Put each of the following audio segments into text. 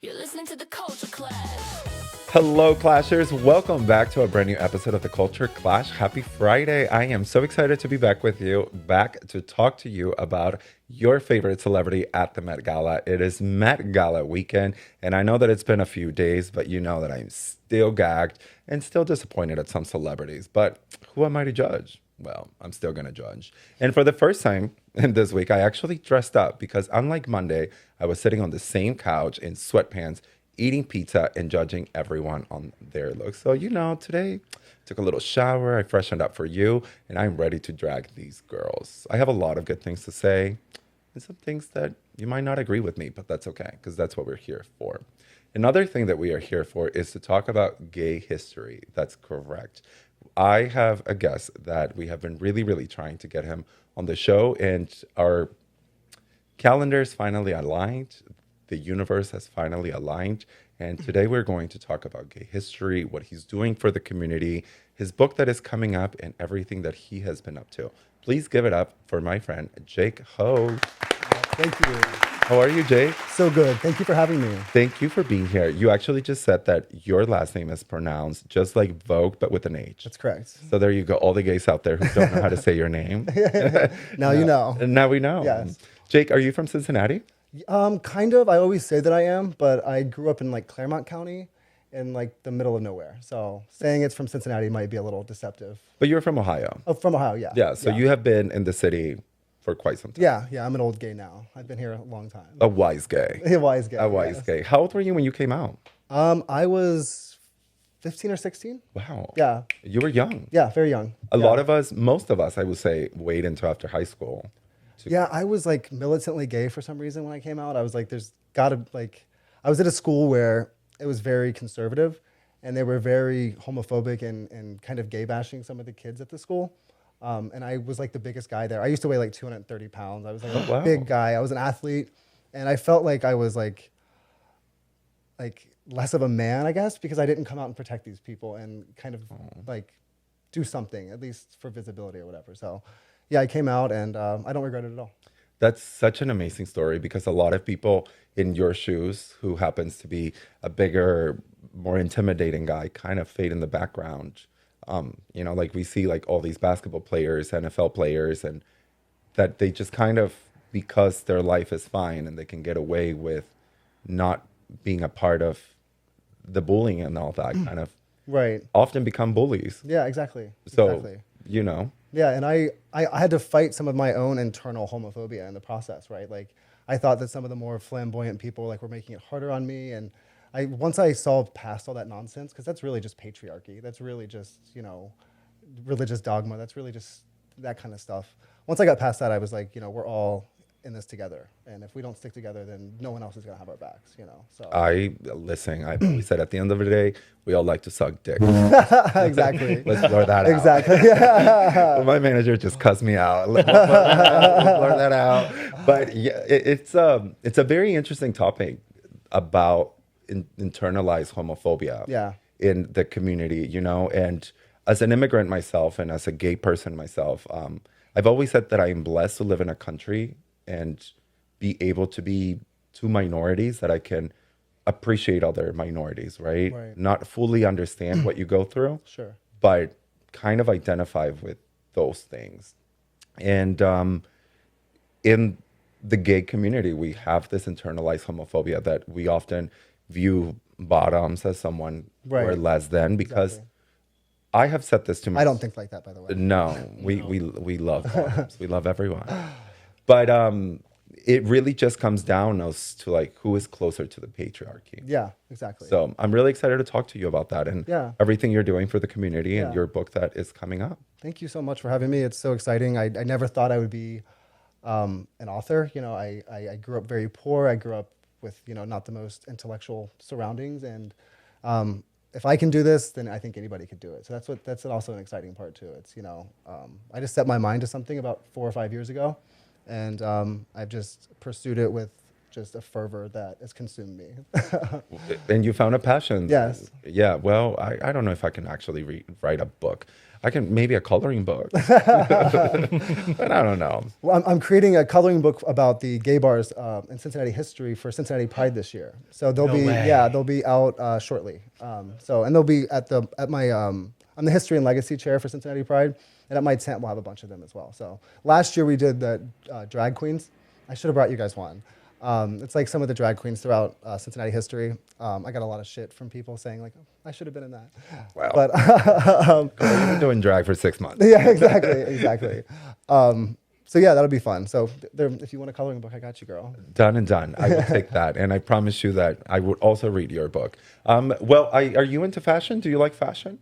You're listening to The Culture Clash. Hello, Clashers. Welcome back to a brand new episode of The Culture Clash. Happy Friday. I am so excited to be back with you, back to talk to you about your favorite celebrity at the Met Gala. It is Met Gala weekend, and I know that it's been a few days, but you know that I'm still gagged and still disappointed at some celebrities. But who am I to judge? Well, I'm still going to judge. And for the first time in this week, I actually dressed up because unlike Monday, I was sitting on the same couch in sweatpants eating pizza and judging everyone on their looks. So, today took a little shower, I freshened up for you, and I'm ready to drag these girls. I have a lot of good things to say and some things that you might not agree with me, but that's okay, because that's what we're here for. Another thing that we are here for is to talk about gay history. That's correct. I have a guest that we have been really, really trying to get him on the show, and our calendars finally aligned. The universe has finally aligned. And today we're going to talk about gay history, what he's doing for the community, his book that is coming up, and everything that he has been up to. Please give it up for my friend, Jake Hogue. Thank you. How are you, Jake? So good. Thank you for having me. Thank you for being here. You actually just said that your last name is pronounced just like Vogue, but with an H. That's correct. So there you go. All the gays out there who don't know how to say your name. Now you know. Now we know. Yes. Jake, are you from Cincinnati? Kind of. I always say that I am, but I grew up in Claremont County in the middle of nowhere. So saying it's from Cincinnati might be a little deceptive. But you're from Ohio. Oh, from Ohio, yeah. Yeah, so you have been in the city for quite some time. Yeah, I'm an old gay now. I've been here a long time. A wise gay. A wise gay. A wise yes. gay. How old were you when you came out? I was 15 or 16. Wow. Yeah. You were young. Yeah, very young. A lot of us, most of us, I would say, wait until after high school. Yeah, I was militantly gay for some reason when I came out. I was there's gotta I was at a school where it was very conservative and they were very homophobic and kind of gay bashing some of the kids at the school. And I was the biggest guy there. I used to weigh 230 pounds. I was a big guy. I was an athlete and I felt like I was like less of a man, I guess, because I didn't come out and protect these people and kind of do something, at least for visibility or whatever. So yeah, I came out and I don't regret it at all. That's such an amazing story because a lot of people in your shoes who happens to be a bigger, more intimidating guy kind of fade in the background. We see all these basketball players, NFL players, and that they just kind of, because their life is fine and they can get away with not being a part of the bullying and all that kind of often become bullies. Yeah, exactly. So, exactly. Yeah, and I had to fight some of my own internal homophobia in the process, right? I thought that some of the more flamboyant people were making it harder on me, and once I saw past all that nonsense, because that's really just patriarchy, that's really just religious dogma, that's really just that kind of stuff. Once I got past that, I was we're all in this together, and if we don't stick together, then no one else is gonna have our backs, So I've always said at the end of the day, we all like to suck dick. exactly. Let's blur that out. Exactly. Well, my manager just cussed me out. Let's blur that out. But yeah, it's a very interesting topic about internalized homophobia in the community, and as an immigrant myself and as a gay person myself, I've always said that I am blessed to live in a country and be able to be two minorities that I can appreciate other minorities, right? Not fully understand what you go through, sure, but kind of identify with those things. And in the gay community, we have this internalized homophobia that we often view bottoms as someone or less than, because I have said this to myself. I don't think like that, by the way. No, we love bottoms. We love everyone. But it really just comes down as to who is closer to the patriarchy. Yeah, exactly. So I'm really excited to talk to you about that and everything you're doing for the community and your book that is coming up. Thank you so much for having me. It's so exciting. I never thought I would be an author. I grew up very poor. I grew up with not the most intellectual surroundings, and if I can do this, then I think anybody could do it. So that's also an exciting part too. It's I just set my mind to something about 4 or 5 years ago, and I've just pursued it with just a fervor that has consumed me. And you found a passion. Yes. Yeah. Well, I don't know if I can actually write a book. I can maybe a coloring book, but I don't know. Well, I'm creating a coloring book about the gay bars in Cincinnati history for Cincinnati Pride this year. So they'll they'll be out shortly. And they'll be at my I'm the history and legacy chair for Cincinnati Pride, and at my tent we'll have a bunch of them as well. So last year we did the drag queens. I should have brought you guys one. It's like some of the drag queens throughout Cincinnati history. I got a lot of shit from people saying like, I should have been in that. Wow. But You've been doing drag for 6 months. yeah, exactly. So yeah, that'll be fun. So if you want a coloring book, I got you, girl. Done and done. I will take that, and I promise you that I would also read your book. Well, are you into fashion? Do you like fashion?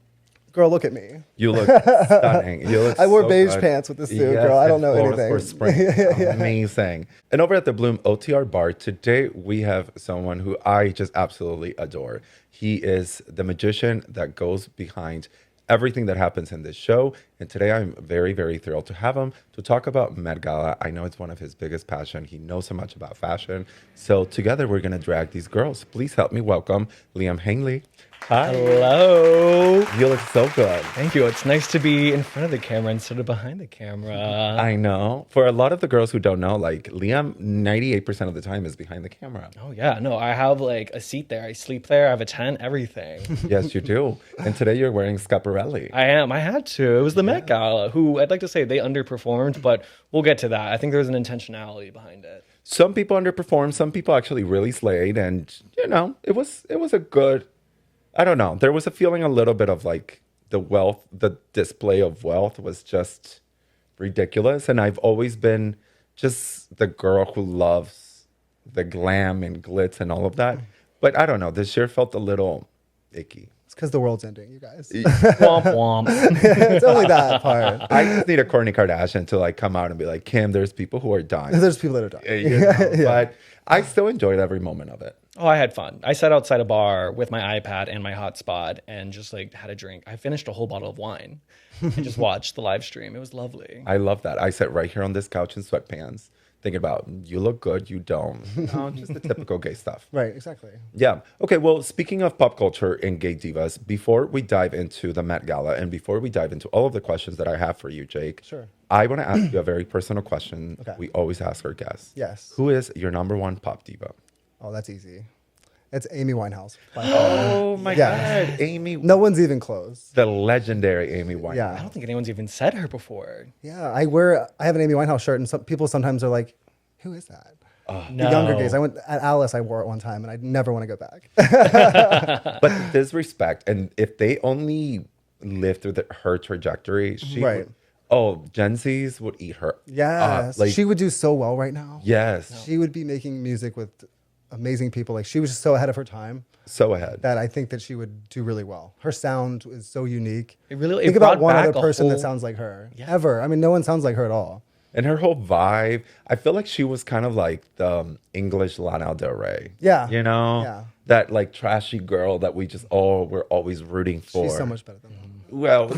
Girl, look at me. You look stunning. You look I wore so beige good. pants with the suit, Yes, girl. I don't and know flowers anything. For spring. Amazing. And over at the Bloom OTR bar today, we have someone who I just absolutely adore. He is the magician that goes behind everything that happens in this show. And today I'm very, very thrilled to have him to talk about Met Gala. I know it's one of his biggest passion. He knows so much about fashion. So together we're going to drag these girls. Please help me welcome Liam Hangley. Hi. Hello. You look so good. Thank you. It's nice to be in front of the camera instead of behind the camera. I know. For a lot of the girls who don't know, like Liam, 98% of the time is behind the camera. Oh yeah, no, I have like a seat there. I sleep there. I have a tent, everything. Yes, you do. And today you're wearing Schiaparelli. I am. I had to. It was the Met Gala, who I'd like to say they underperformed, but we'll get to that. I think there's an intentionality behind it. Some people underperformed. Some people actually really slayed. And, you know, it was a good, I don't know. There was a feeling a little bit of like the display of wealth was just ridiculous. And I've always been just the girl who loves the glam and glitz and all of that. But I don't know. This year felt a little icky. It's because the world's ending, you guys. Womp womp. It's only that part. I just need a Kourtney Kardashian to like come out and be like, Kim, there's people who are dying. There's people that are dying. You know? But I still enjoyed every moment of it. Oh, I had fun. I sat outside a bar with my iPad and my hotspot and just like had a drink. I finished a whole bottle of wine and just watched the live stream. It was lovely. I love that. I sat right here on this couch in sweatpants thinking about, you look good, you don't. No, just the typical gay stuff. Right, exactly. Yeah. Okay, well, speaking of pop culture and gay divas, before we dive into the Met Gala and before we dive into all of the questions that I have for you, Jake, Sure. I want to ask you a very personal question. Okay. We always ask our guests. Yes. Who is your number one pop diva? Oh, that's easy. It's Amy Winehouse. by far. Oh my Yeah. God, Amy. No one's even close. The legendary Amy Winehouse. Yeah. I don't think anyone's even said her before. Yeah, I have an Amy Winehouse shirt, and some people sometimes are like, "Who is that?" No. The younger gays. I went at Alice. I wore it one time, and I never want to go back. But there's respect, and if they only lived through her trajectory, she Right. would, oh, Gen Zs would eat her. Yes, like, she would do so well right now. yes, She would be making music with amazing people. Like she was just so ahead of her time so ahead. that I think that she would do really well. Her sound is so unique. It really- think it about brought one back other a person that whole- sounds like her Yeah. ever. I mean, no one sounds like her at all. And her whole vibe, I feel like she was kind of like the English Lana Del Rey. Yeah. You know? Yeah. That like trashy girl that we just all were always rooting for. She's so much better than them. Well, So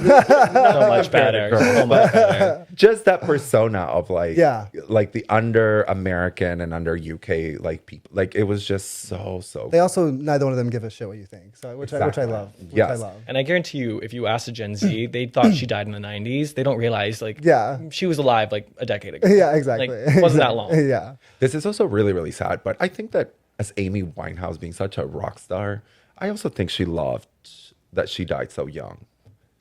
much better. So much better. just that persona of like, Yeah. like the under American and under UK like people. Like it was just so They also neither one of them give a shit what you think. So which I Exactly. love. Which Yes. I love. And I guarantee you, if you asked a Gen Z, they thought she died in the 90s. They don't realize, like, Yeah. she was alive like a decade ago. Yeah, exactly. Like, it wasn't that long. Yeah. This is also really, really sad. But I think that as Amy Winehouse being such a rock star, I also think she loved that she died so young.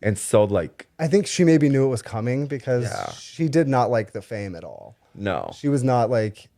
And so like, I think she maybe knew it was coming because Yeah. she did not like the fame at all. no. She was not like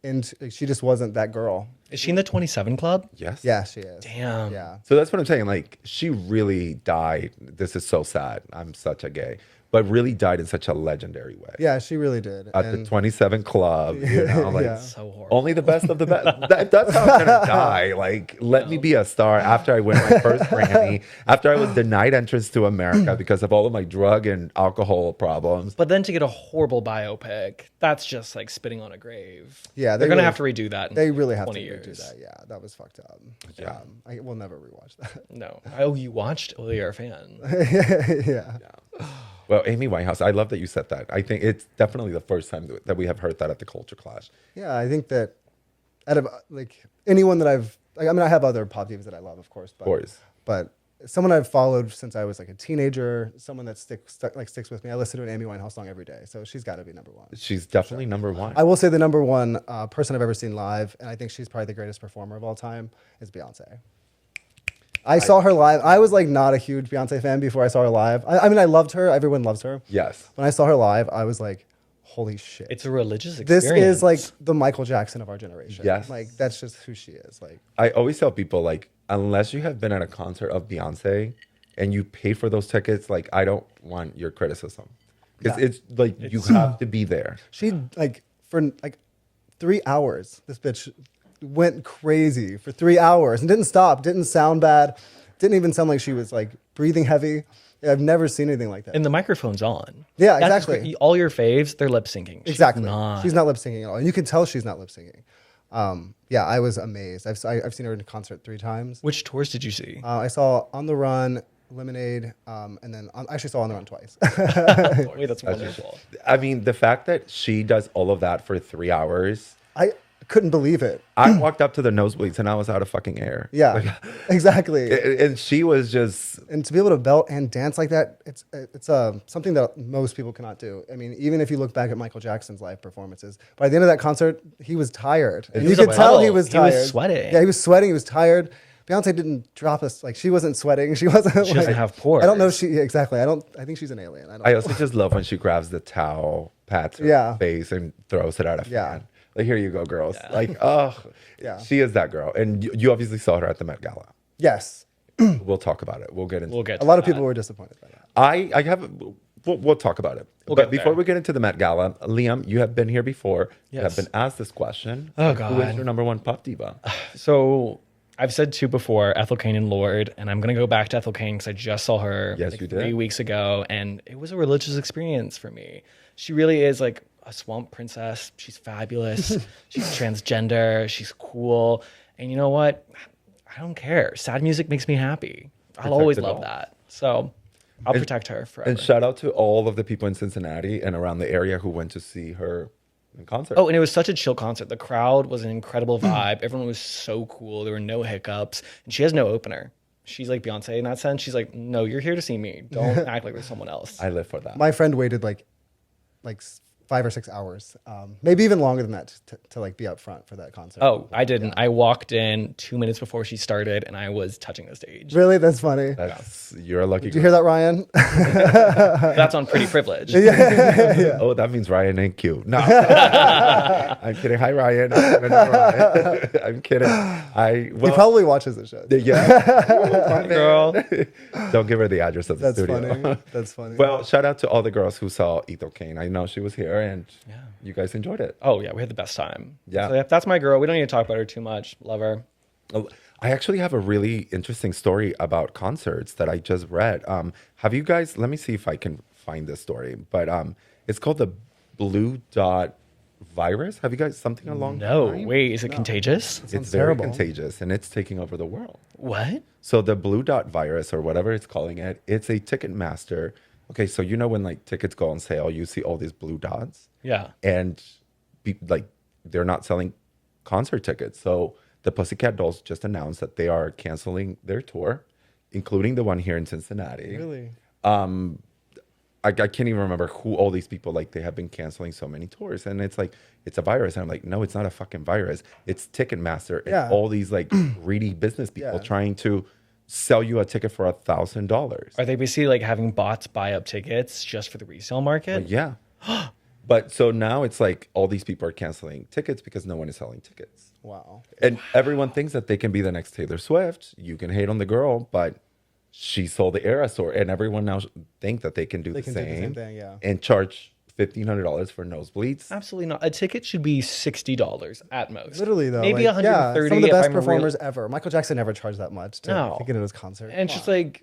she just wasn't that girl. Is she in the 27 Club? Yes. Yeah, she is. Damn. Yeah. So that's what I'm saying. Like, she really died. This is so sad. I'm such a gay, but really died in such a legendary way. Yeah, she really did. At the 27 Club, you know, like Yeah. So horrible. only the best of the best. That's how I'm gonna die. Like, let me be a star after I win my first Grammy, after I was denied entrance to America because of all of my drug and alcohol problems. But then to get a horrible biopic, that's just like spitting on a grave. Yeah, they're they going to really- have to redo that. They really have 20 to years. do that. Yeah, that was fucked up. Yeah. I will never rewatch that. No. Oh, you watched? Oh, you're a fan. Yeah. Well, Amy Winehouse, I love that you said that. I think it's definitely the first time that we have heard that at the Culture Clash. Yeah, I think that out of like anyone that I mean, I have other pop divas that I love, of course, but someone I've followed since I was like a teenager, someone that sticks with me. I listen to an Amy Winehouse song every day, so she's got to be number one. She's definitely number one. I will say the number one person I've ever seen live, and I think she's probably the greatest performer of all time, is Beyonce. I saw her live. I was like not a huge Beyonce fan before I saw her live. I mean, I loved her. Everyone loves her. Yes. When I saw her live, I was like, holy shit. It's a religious experience. This is like the Michael Jackson of our generation. Yes. Like that's just who she is. Like I always tell people, like, unless you have been at a concert of Beyonce and you pay for those tickets, like, I don't want your criticism. Because it's like, you have to be there. she like for like 3 hours, this bitch went crazy for 3 hours and didn't stop, didn't sound bad, didn't even sound like she was like breathing heavy. I've never seen anything like that. And the microphone's on. Yeah, That's exactly. great. All your faves, they're lip syncing. Exactly. She's not. lip syncing at all. And you can tell she's not lip syncing. Yeah, I was amazed. I've seen her in concert 3 times. Which tours did you see? I saw On the Run, Lemonade, and then I actually saw On the Run twice. Wait, that's wonderful. I mean, the fact that she does all of that for 3 hours, I couldn't believe it. I walked up to the nosebleeds and I was out of fucking air. Yeah, Like, exactly. and she was just, And to be able to belt and dance like that, it's something that most people cannot do. I mean, even if you look back at Michael Jackson's live performances, by the end of that concert, he was tired. And He you was could tell he a was puddle. He tired. was sweating. Yeah, he was sweating. He was tired. Beyonce didn't drop us. Like she wasn't sweating. She wasn't. She doesn't have pores. I don't know. Exactly. I think she's an alien. I don't I know. also just love when she grabs the towel, pats her Yeah. face, and throws it at a fan. Yeah. Like, here you go, girls. Like, oh, Yeah. she is that girl. And you obviously saw her at the Met Gala. Yes. We'll talk about it. We'll get into We'll get A to lot of that. people were disappointed by that. I have, we'll talk about it. We'll but get before there. we get into the Met Gala, Liam, you have been here before. You have Yes. been asked this question. Oh, Who God. is your number one pop diva? So I've said 2 before, Ethel Cain and Lorde, and I'm going to go back to Ethel Cain because I just saw her Yes, like you did. 3 weeks ago, and it was a religious experience for me. She really is like a swamp princess. She's fabulous. She's transgender. She's cool. And you know what? I don't care. Sad music makes me happy. I'll always it love all. that. So I'll protect her forever. And shout out to all of the people in Cincinnati and around the area who went to see her in concert. Oh, and it was such a chill concert. The crowd was an incredible vibe. Everyone was so cool. There were no hiccups. And she has no opener. She's like Beyonce in that sense. She's like, no, you're here to see me. Don't act like there's someone else. I live for that. My friend waited like 5 or 6 hours, maybe even longer than that, to like be up front for that concert. Oh, I didn't. I walked in 2 minutes before she started, and I was touching the stage. Really? That's funny. You're a lucky Did you girl. hear that, Ryan? That's on Pretty Privilege. Oh, that means Ryan ain't cute. No, I'm kidding. Hi, Ryan. I'm kidding. He probably watches the show. Yeah, Girl. Don't give her the address of the That's studio. funny. That's funny. Well, shout out to all the girls who saw Ethel Cain. I know she was here, and you guys enjoyed it. Oh, yeah, we had the best time. Yeah. So, yeah, that's my girl. We don't need to talk about her too much. Love her. I actually have a really interesting story about concerts that I just read. Have you guys? Let me see if I can find this story. But it's called the Blue Dot virus. Have you guys something along? No, that line? wait, is it contagious? It's very terrible. contagious, and it's taking over the world. What? So the Blue Dot virus, or whatever it's calling it, it's a Ticketmaster. Okay, so you know when like tickets go on sale, you see all these blue dots, Yeah. and like they're not selling concert tickets. So the Pussycat Dolls just announced that they are canceling their tour, including the one here in Cincinnati. Really? I can't even remember who all these people, like, they have been canceling so many tours, and it's like, it's a virus. And I'm like, no, it's not a fucking virus. It's Ticketmaster and Yeah. all these like greedy business people Yeah. trying to sell you a ticket for $1,000. Are they basically like having bots buy up tickets just for the resale market? Yeah. But so now it's like all these people are canceling tickets because no one is selling tickets. Wow. And everyone thinks that they can be the next Taylor Swift. You can hate on the girl, but she sold the Eras Tour, and everyone now think that they can do, They the, can same do the same thing, yeah. and charge $1,500 for nosebleeds. Absolutely not. A ticket should be $60 at most. Literally though, maybe like, 130. Yeah, some of the if best I'm real- performers ever. Michael Jackson never charged that much to No. get into his concert. And it's just like,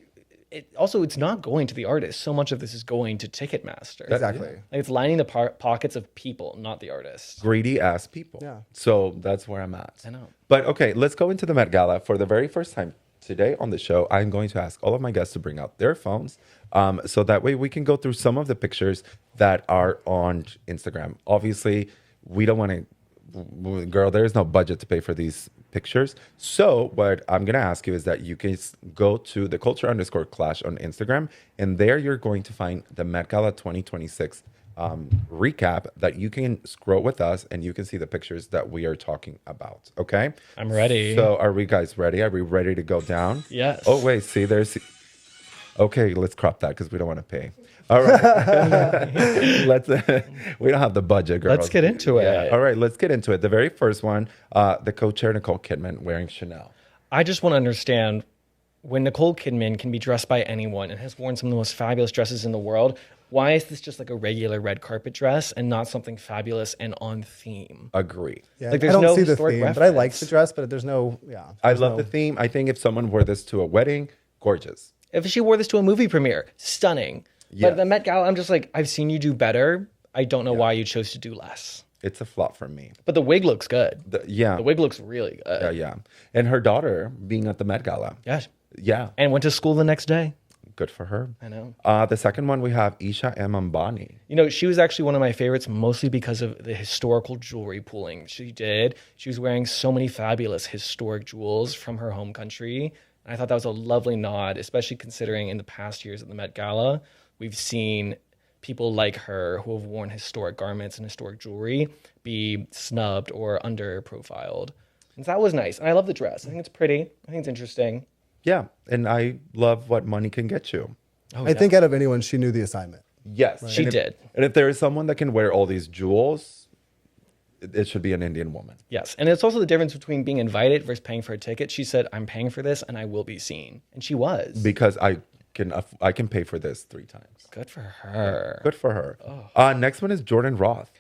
it's not going to the artist. So much of this is going to Ticketmaster. Exactly. Like it's lining the pockets of people, not the artist. Greedy ass people. Yeah. So that's where I'm at. I know. But okay, let's go into the Met Gala. For the very first time today on the show, I'm going to ask all of my guests to bring out their phones, so that way we can go through some of the pictures that are on Instagram. Obviously, we don't want to Girl, there's no budget to pay for these pictures. So what I'm gonna ask you is that you can go to the culture_clash on Instagram, and there you're going to find the Met Gala 2026 recap that you can scroll with us, and you can see the pictures that we are talking about. Okay, I'm ready. So are we guys ready? Are we ready to go down? Yes. Oh wait, see there's. Okay, let's crop that because we don't want to pay. All right, let's. We don't have the budget, girl. Let's get into it. All right, let's get into it. The very first one, the co-chair Nicole Kidman wearing Chanel. I just want to understand when Nicole Kidman can be dressed by anyone and has worn some of the most fabulous dresses in the world. Why is this just like a regular red carpet dress and not something fabulous and on theme? Agree. Yeah, Like, I there's don't no see the historic theme, but I like reference. the dress, but there's no, I there's love no- the theme. I think if someone wore this to a wedding, gorgeous. If she wore this to a movie premiere, stunning. Yeah. But the Met Gala, I'm just like, I've seen you do better. I don't know why you chose to do less. It's a flop for me. But the wig looks good. Yeah, The wig looks really good. yeah. And her daughter being at the Met Gala. Yeah. Yeah, And went to school the next day. good for her. I know. The second one we have Isha M. Ambani. You know, she was actually one of my favorites, mostly because of the historical jewelry pooling she did. She was wearing so many fabulous historic jewels from her home country. And I thought that was a lovely nod, especially considering in the past years at the Met Gala, we've seen people like her who have worn historic garments and historic jewelry be snubbed or under profiled. And that was nice. And I love the dress. I think it's pretty. I think it's interesting. Yeah, and I love what money can get you. I think out of anyone, she knew the assignment. Yes, She and if- did. And if there is someone that can wear all these jewels, it should be an Indian woman. Yes. And it's also the difference between being invited versus paying for a ticket. She said, I'm paying for this and I will be seen. And she was. Because I can pay for this 3 times. Good for her. Good for her. Next one is Jordan Roth.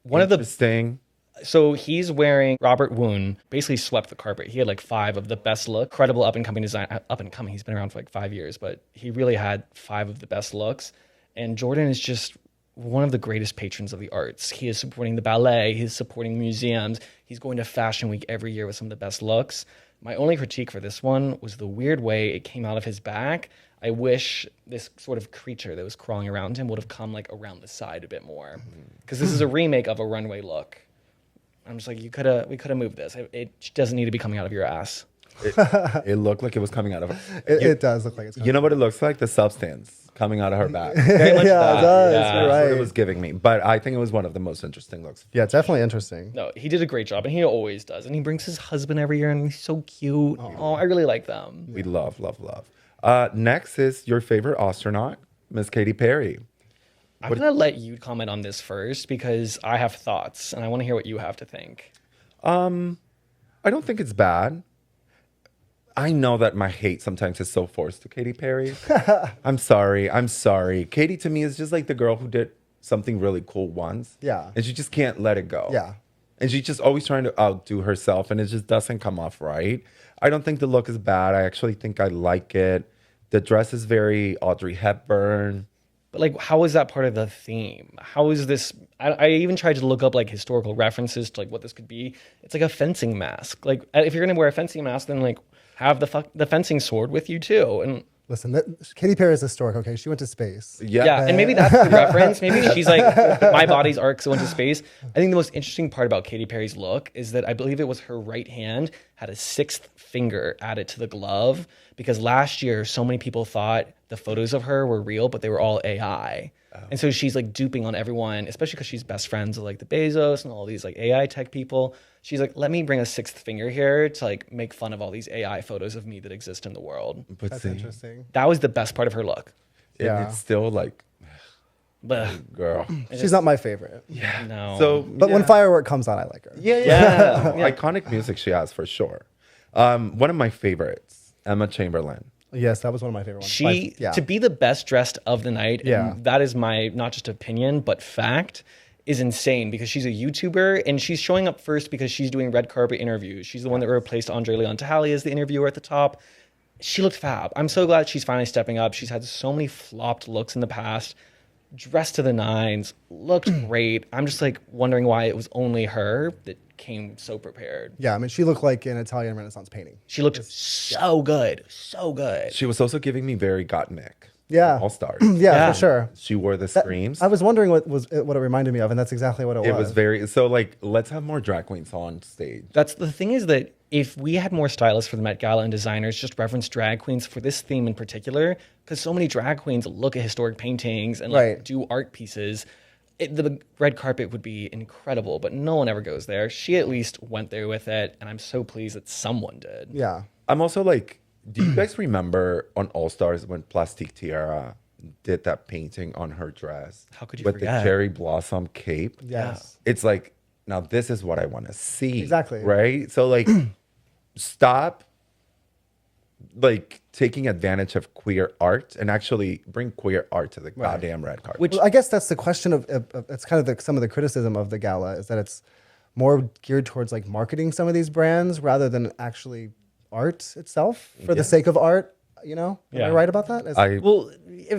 One of the Interesting. So he's wearing Robert Woon, basically swept the carpet. He had like 5 of the best look, credible up and coming design, up and coming. He's been around for like 5 years, but he really had 5 of the best looks. And Jordan is just one of the greatest patrons of the arts. He is supporting the ballet. He's supporting museums. He's going to Fashion Week every year with some of the best looks. My only critique for this one was the weird way it came out of his back. I wish this sort of creature that was crawling around him would have come like around the side a bit more. Because this is a remake of a runway look. I'm just like, we could have moved this. It doesn't need to be coming out of your ass. It looked like it was coming out of her. It does look like it's You know what it looks like? The substance coming out of her back. Very much Yeah, that. it does. Yeah. You're That's right. what it was giving me. But I think it was one of the most interesting looks. Yeah, it's definitely interesting. No, he did a great job, and he always does. And he brings his husband every year, and he's so cute. Oh, I really like them. We love, love, love. Next is your favorite astronaut, Miss Katy Perry. I'm gonna let you comment on this first because I have thoughts, and I want to hear what you have to think. I don't think it's bad. I know that my hate sometimes is so forced to Katy Perry. I'm sorry. Katy to me is just like the girl who did something really cool once. Yeah. And she just can't let it go. Yeah. And she's just always trying to outdo herself, and it just doesn't come off right. I don't think the look is bad. I actually think I like it. The dress is very Audrey Hepburn. But like, how is that part of the theme? How is this? I even tried to look up like historical references to like what this could be. It's like a fencing mask. Like, if you're gonna wear a fencing mask, then like have the fencing sword with you too. And Listen, Katy Perry is historic, okay? She went to space. yeah, and maybe that's the reference. Maybe she's like, my body's arc so into space. I think the most interesting part about Katy Perry's look is that I believe it was her right hand had a 6th finger added to the glove because last year so many people thought the photos of her were real, but they were all AI. And so she's like duping on everyone, especially because she's best friends with like the Bezos and all these like AI tech people. She's like, let me bring a 6th finger here to like make fun of all these AI photos of me that exist in the world. But That's see, interesting. That was the best part of her look. Yeah. it's still like, But girl. She's not my favorite. no. So, But when Firework comes on, I like her. yeah. iconic music she has for sure. One of my favorites, Emma Chamberlain. Yes, that was one of my favorite ones. She Yeah. to be the best dressed of the night, Yeah. and that is my not just opinion but fact, is insane because she's a YouTuber and she's showing up first because she's doing red carpet interviews. She's the one that replaced Andre Leon Talley as the interviewer at the top. She looked fab. I'm so glad she's finally stepping up. She's had so many flopped looks in the past. Dressed to the nines, looked great. I'm just like wondering why it was only her that came so prepared. Yeah, I mean, she looked like an Italian Renaissance painting. She looked so good, so good. She was also giving me very Gottmik. Yeah. All Stars. Yeah, for sure. She wore the screams. I was wondering what it reminded me of, and that's exactly what it was. It was very so like let's have more drag queens on stage. That's the thing is that if we had more stylists for the Met Gala and designers just reference drag queens for this theme in particular, because so many drag queens look at historic paintings and like Right. do art pieces, the red carpet would be incredible, but no one ever goes there. She at least went there with it, and I'm so pleased that someone did. Yeah. I'm also like, do you guys remember on All Stars when Plastique Tiara did that painting on her dress? How could you with forget? the cherry blossom cape? Yes. It's like, now this is what I want to see. Exactly. Right? So like stop like taking advantage of queer art and actually bring queer art to the goddamn red carpet. Which Well, I guess that's the question of it's kind of some of the criticism of the gala is that it's more geared towards like marketing some of these brands rather than actually art itself for the sake of art. You know, am I Yeah. right about that? Well,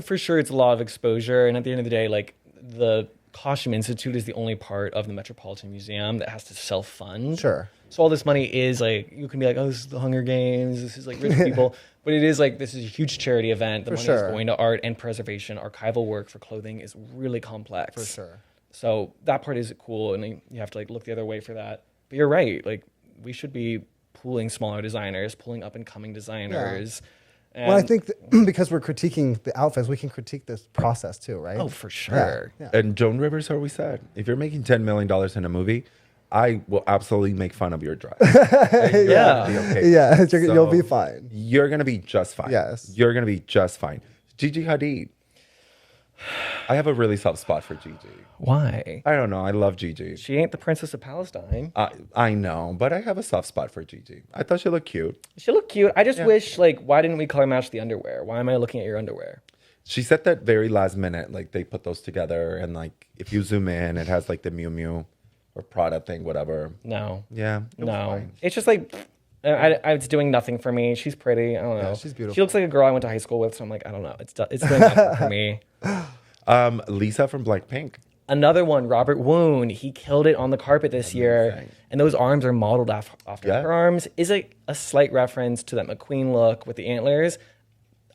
for sure, it's a lot of exposure, and at the end of the day, like the Costume Institute is the only part of the Metropolitan Museum that has to self-fund. Sure. So all this money is like you can be like, oh, this is the Hunger Games, this is like rich people, but it is like this is a huge charity event. The money is going to art and preservation. Archival work for clothing is really complex. For sure. So that part is cool, and you have to like look the other way for that. But you're right, like we should be pooling smaller designers, pulling up and coming designers. Well, I think because we're critiquing the outfits, we can critique this process too, right? Oh, for sure. Yeah. And Joan Rivers always said, if you're making $10 million in a movie, I will absolutely make fun of your dress. And Yeah. you'll be okay. Yeah, So you'll be fine. You're going to be just fine. Yes. You're going to be just fine. Gigi Hadid. I have a really soft spot for Gigi. Why? I don't know. I love Gigi. She ain't the Princess of Palestine. I know, but I have a soft spot for Gigi. I thought she looked cute. She looked cute. I just wish, like, why didn't we color match the underwear? Why am I looking at your underwear? She said that very last minute, like they put those together, and like if you zoom in, it has like the Miu Miu or Prada thing, whatever. No. Yeah, it was No. fine. It's just like, it's doing nothing for me. She's pretty. I don't know. Yeah, she's beautiful. She looks like a girl I went to high school with, so I'm like, I don't know. It's doing nothing for me. Lisa from Blackpink. Another one, Robert Woon. He killed it on the carpet this year. Amazing. And those arms are modeled after Yeah. her arms. Is it a slight reference to that McQueen look with the antlers?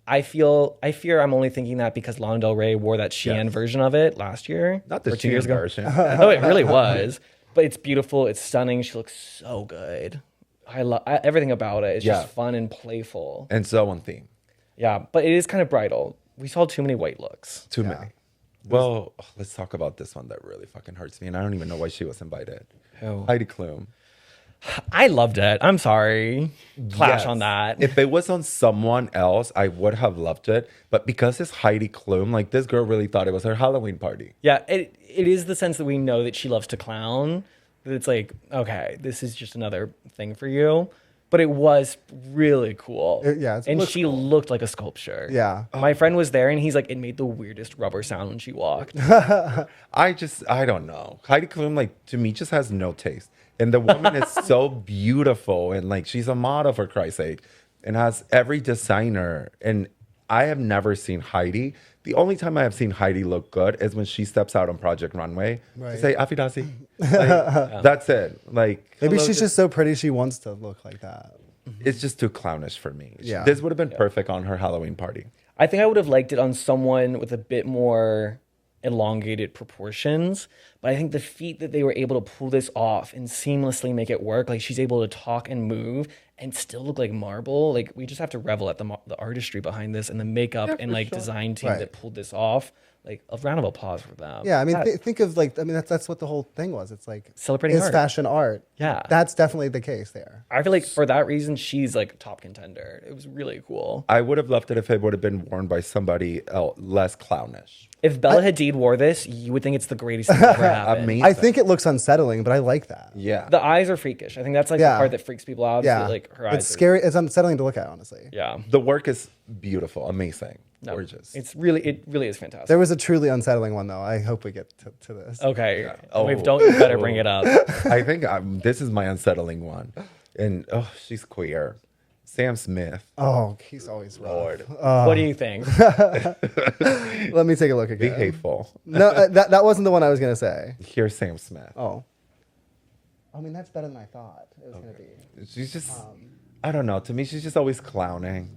I fear I'm only thinking that because Lana Del Rey wore that Shein version of it last year. Not the or 2 years Shein ago. version. No, it really was. But it's beautiful. It's stunning. She looks so good. I love everything about it. It's Yeah. just fun and playful. And so on theme. Yeah, but it is kind of bridal. We saw too many white looks. Too many. Well, let's talk about this one that really fucking hurts me, and I don't even know why she was invited. Who? Heidi Klum. I loved it. I'm sorry. Clash Yes. on that. If it was on someone else, I would have loved it. But because it's Heidi Klum, like this girl really thought it was her Halloween party. Yeah, it is the sense that we know that she loves to clown. That it's like, okay, this is just another thing for you. But it was really cool. It and looks she looked like a sculpture. Yeah. My friend was there and he's like, it made the weirdest rubber sound when she walked. I don't know. Heidi Klum, like, to me, just has no taste. And the woman is so beautiful. And, like, she's a model, for Christ's sake. And has every designer. And I have never seen Heidi. The only time I have seen Heidi look good is when she steps out on Project Runway to say, Afidasi. Like, that's it. Like, Maybe hello, she's just so pretty she wants to look like that. it's just too clownish for me. Yeah. This would have been perfect on her Halloween party. I think I would have liked it on someone with a bit more elongated proportions, but I think the feat that they were able to pull this off and seamlessly make it work, like she's able to talk and move and still look like marble. Like we just have to revel at the artistry behind this and the makeup and like design team that pulled this off. Like a round of applause for them. Yeah, I mean, think of like, I mean, that's what the whole thing was. It's like Celebrating is art. fashion art. Yeah. That's definitely the case there. I feel like for that reason, she's like a top contender. It was really cool. I would have loved it if it would have been worn by somebody else, less clownish. If Bella Hadid wore this, you would think it's the greatest thing that ever happened. Amazing. I think it looks unsettling, but I like that. Yeah. The eyes are freakish. I think that's like the Yeah. part that freaks people out. is Yeah, that, like her eyes. it's scary. It's unsettling to look at, honestly. Yeah. The work is beautiful, amazing, No, gorgeous. it really is fantastic. There was a truly unsettling one though. I hope we get to this. Okay. Oh. Wait, don't you better bring it up. I think this is my unsettling one. And she's queer. Sam Smith. Oh, he's always rough. Lord. What do you think? Let me take a look Be again. hateful. No, that wasn't the one I was gonna say. Here's Sam Smith. Oh. I mean, that's better than I thought it was gonna be. She's just, I don't know. To me, she's just always clowning.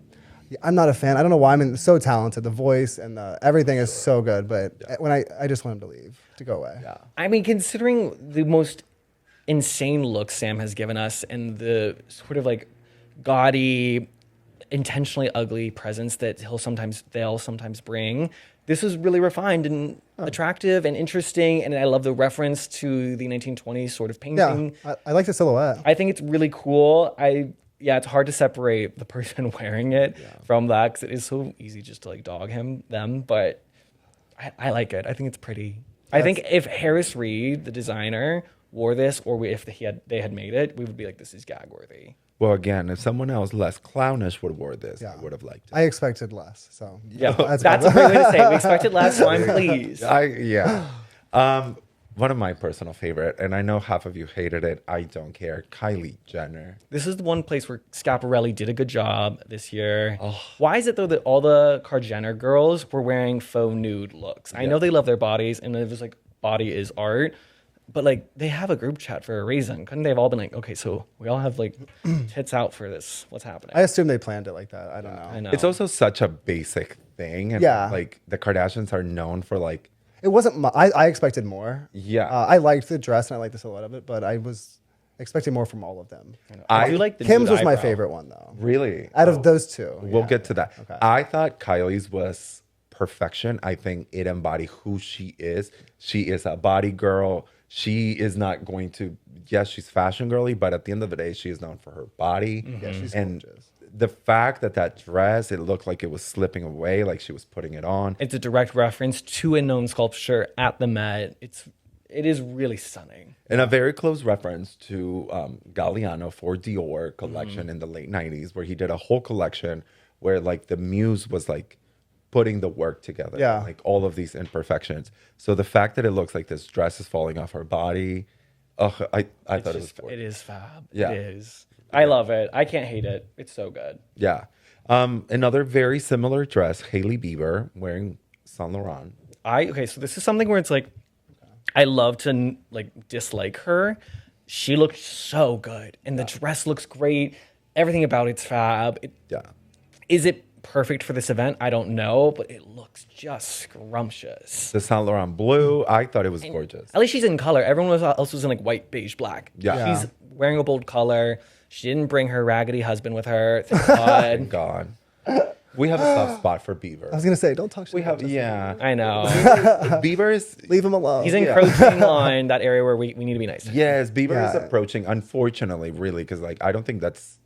I'm not a fan. I don't know why. I mean, so talented. The voice and everything is so good. But when I just want him to leave, to go away. Yeah. I mean, considering the most insane look Sam has given us and the sort of like gaudy, intentionally ugly presence that they'll sometimes bring, this is really refined and attractive and interesting. And I love the reference to the 1920s sort of painting. Yeah, I like the silhouette. I think it's really cool. It's hard to separate the person wearing it from that because it is so easy just to like dog them. But I like it. I think it's pretty. I think if Harris Reed, the designer, wore this, or if they had made it, we would be like, this is gag worthy. Well, again, if someone else less clownish would have wore this, I would have liked it. I expected less. So Yeah, that's a great way to say it. We expected less, so I'm pleased. One of my personal favorite, and I know half of you hated it. I don't care. Kylie Jenner. This is the one place where Schiaparelli did a good job this year. Why is it though that all the Jenner girls were wearing faux nude looks? I know they love their bodies, and it was like body is art, but like they have a group chat for a reason. Couldn't they have all been like, okay, so we all have like tits out for this? What's happening? I assume they planned it like that. I don't know. I know. It's also such a basic thing, and like the Kardashians are known for like. It wasn't. I expected more. Yeah. I liked the dress and I liked the silhouette of it, but I was expecting more from all of them. I do like the Kim's nude was my eyebrow. favorite one though. Really? Out of those two, We'll get to that. Okay. I thought Kylie's was perfection. I think it embodied who she is. She is a body girl. She is not going to, yes, she's fashion girly, but at the end of the day, she is known for her body. Yeah, she's and gorgeous. the fact that dress, it looked like it was slipping away, like she was putting it on. It's a direct reference to a known sculpture at the Met. It is really stunning. And a very close reference to Galliano for Dior collection in the late 90s, where he did a whole collection where like the muse was like putting the work together. Yeah. Like all of these imperfections. So the fact that it looks like this dress is falling off her body, I thought it was It is fab. Yeah. It is. I love it. I can't hate it. It's so good. Yeah. Another very similar dress, Hailey Bieber wearing Saint Laurent. So this is something where it's like, I love to like dislike her. She looked so good, and the dress looks great. Everything about it's fab. Is it perfect for this event? I don't know, but it looks just scrumptious. The Saint Laurent blue, I thought it was gorgeous. At least she's in color. Everyone else was in like white, beige, black. Yeah. She's wearing a bold color. She didn't bring her raggedy husband with her. Thank God. God. We have a soft spot for Bieber. I was gonna say, don't talk shit. We have, about Justin. yeah. I know. Bieber is, Leave him alone. He's encroaching on that area where we need to be nice to him. yes, Bieber is Yeah. approaching, unfortunately, really, because like I don't think that's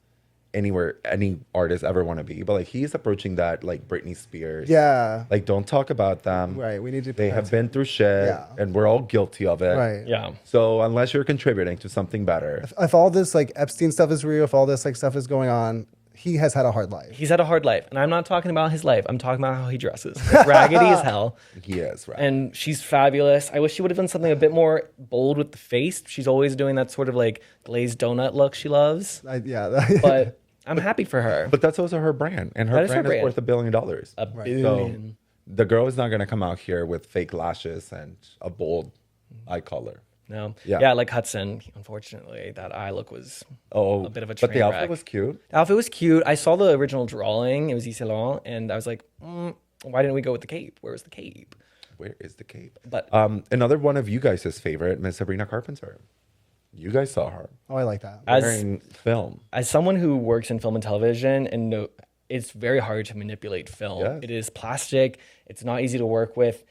anywhere any artist ever want to be, but like he's approaching that like Britney Spears. Yeah. Like don't talk about them. Right. We need to. They have protect- been through shit, Yeah. and we're all guilty of it. Right. Yeah. So unless you're contributing to something better, If all this like Epstein stuff is real, if all this like stuff is going on, he has had a hard life. He's had a hard life. And I'm not talking about his life. I'm talking about how he dresses. It's raggedy as hell. he is right. And she's fabulous. I wish she would have done something a bit more bold with the face. She's always doing that sort of like glazed donut look she loves. Yeah. But I'm happy for her. But that's also her brand, and her That is her brand is brand. worth $1 billion. A billion. So the girl is not gonna come out here with fake lashes and a bold eye color. No. Yeah. Yeah, like Hudson. Unfortunately, that eye look was Oh, a bit of a but the train outfit wreck. was cute. The outfit was cute. I saw the original drawing. It was Yves Saint Laurent, and I was like, why didn't we go with the cape? Where was the cape? Where is the cape? But Another one of you guys' favorite, Miss Sabrina Carpenter. You guys saw her Oh, I like that. wearing film. as someone who works in film and television and know it's very hard to manipulate film. Yes. It is plastic. It's not easy to work with.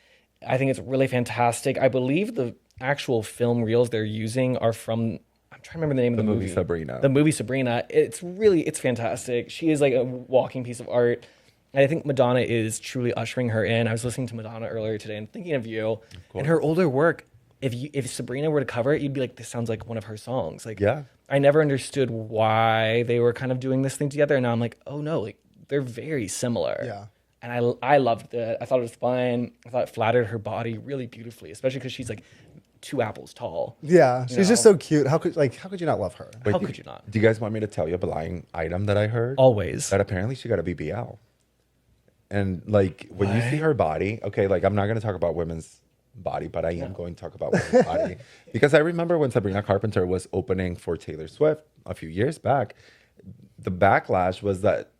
I think it's really fantastic. I believe the actual film reels they're using are from, I'm trying to remember the name of the movie movie. Sabrina. The movie Sabrina. It's fantastic. She is like a walking piece of art. And I think Madonna is truly ushering her in. I was listening to Madonna earlier today and thinking of you and her older work. If Sabrina were to cover it, you'd be like, this sounds like one of her songs. Like, Yeah. I never understood why they were kind of doing this thing together. And now I'm like, oh no, like they're very similar. Yeah. And I loved it. I thought it was fun. I thought it flattered her body really beautifully, especially because she's like 2 apples tall. Yeah. She's just so cute. How could you not love her? How could you not? Do you guys want me to tell you a blind item that I heard? Always. That apparently she got a BBL. And like when you see her body, okay, like I'm not going to talk about women's body, but I am going to talk about women's body because I remember when Sabrina Carpenter was opening for Taylor Swift a few years back, the backlash was that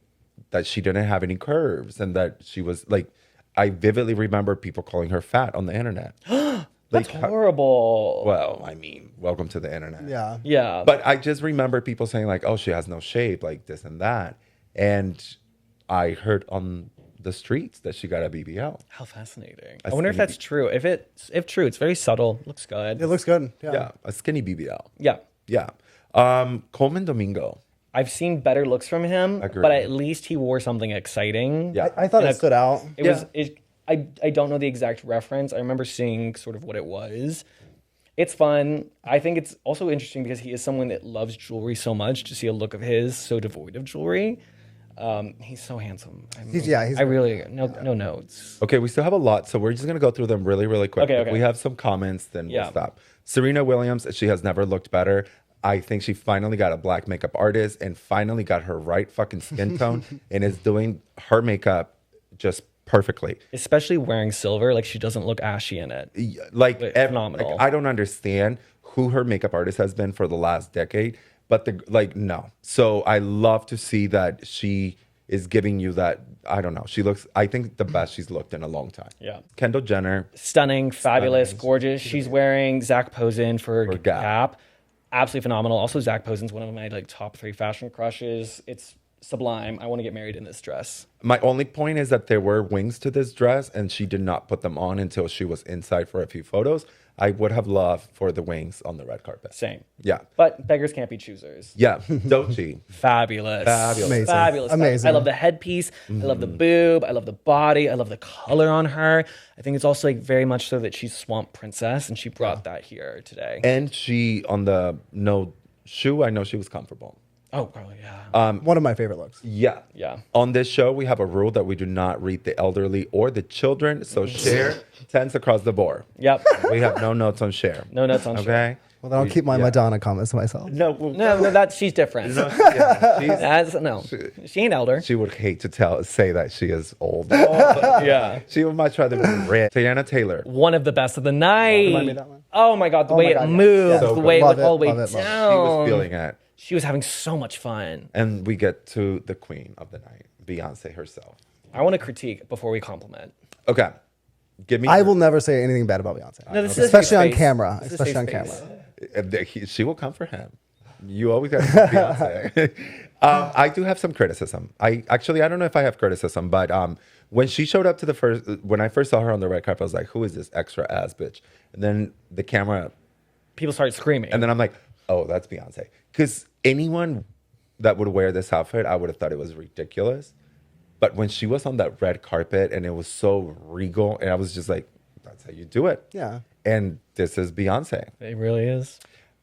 that she didn't have any curves and that she was like, I vividly remember people calling her fat on the internet. That's horrible. Well, I mean, welcome to the internet. Yeah. Yeah. But I just remember people saying like, oh, she has no shape, like this and that. And I heard on the streets that she got a BBL. How fascinating. A I wonder if skinny that's true. If true, it's very subtle. Looks good. It looks good. Yeah. Yeah, a skinny BBL. Yeah. Yeah. Coleman Domingo. I've seen better looks from him, Agreed. but at least he wore something exciting. Yeah. I thought it stood out. It Yeah. was. I don't know the exact reference. I remember seeing sort of what it was. It's fun. I think it's also interesting because he is someone that loves jewelry so much. To see a look of his so devoid of jewelry, he's so handsome. He's I really no notes. Okay, we still have a lot, so we're just gonna go through them really, really quick. Okay, If okay. we have some comments, then Yeah. we'll stop. Serena Williams, she has never looked better. I think she finally got a black makeup artist and finally got her right fucking skin tone and is doing her makeup just perfectly. Especially wearing silver, like she doesn't look ashy in it. Like, Phenomenal. I don't understand who her makeup artist has been for the last decade, but no. So I love to see that she is giving you that. I don't know. She looks, I think, the best she's looked in a long time. Yeah. Kendall Jenner. Stunning, fabulous, gorgeous. She's wearing Zach Posen for Gap. Gap. Absolutely phenomenal. Also, Zach Posen's one of my like top 3 fashion crushes. It's sublime. I want to get married in this dress. My only point is that there were wings to this dress and she did not put them on until she was inside for a few photos. I would have loved for the wings on the red carpet. Same. Yeah. But beggars can't be choosers. Yeah. Doechii. Fabulous. Fabulous. Amazing. Fabulous. Amazing. I love the headpiece. I love the boob. I love the body. I love the color on her. I think it's also like very much so that she's Swamp Princess and she brought that here today. And she, on the no shoe, I know she was comfortable. Oh, girl, yeah. One of my favorite looks. Yeah. Yeah. On this show, we have a rule that we do not read the elderly or the children. So share tends across the board. Yep. We have no notes on share. No notes on Cher. Okay. Well, then I'll keep my Yeah. Madonna comments to myself. No. Well, No, that she's different. yeah, No, she ain't elder. she would hate to say that she is old. Yeah. She would much rather be rich. Tiana Taylor. One of the best of the night. Remind me of that one. Oh my god, the Oh way my it God, yeah. moved, Yeah. So the good. way it Love went all the it, way love it, love it. down. She was feeling it. She was having so much fun. And we get to the queen of the night, Beyonce herself. I want to critique before we compliment. Okay. Give me. I will never say anything bad about Beyonce. No, this is a Especially safe on space. camera. This is a Especially on safe camera. space. She will come for him. You always got to Beyonce. I do have some criticism. I don't know if I have criticism, but when she showed up to when I first saw her on the red carpet, I was like, who is this extra ass bitch? And then the camera, People started screaming. and then I'm like, oh, that's Beyonce. Because anyone that would wear this outfit, I would have thought it was ridiculous. But when she was on that red carpet and it was so regal, and I was just like, that's how you do it. Yeah. And this is Beyonce. It really is.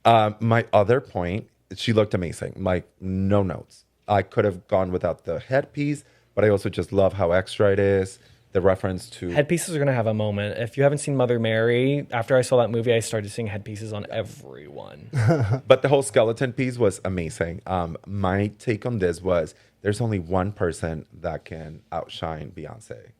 My other point, she looked amazing. Like, no notes. I could have gone without the headpiece, but I also just love how extra it is. The reference to Headpieces are going to have a moment. If you haven't seen Mother Mary, after I saw that movie, I started seeing headpieces on everyone. but the whole skeleton piece was amazing. My take on this was there's only one person that can outshine Beyonce,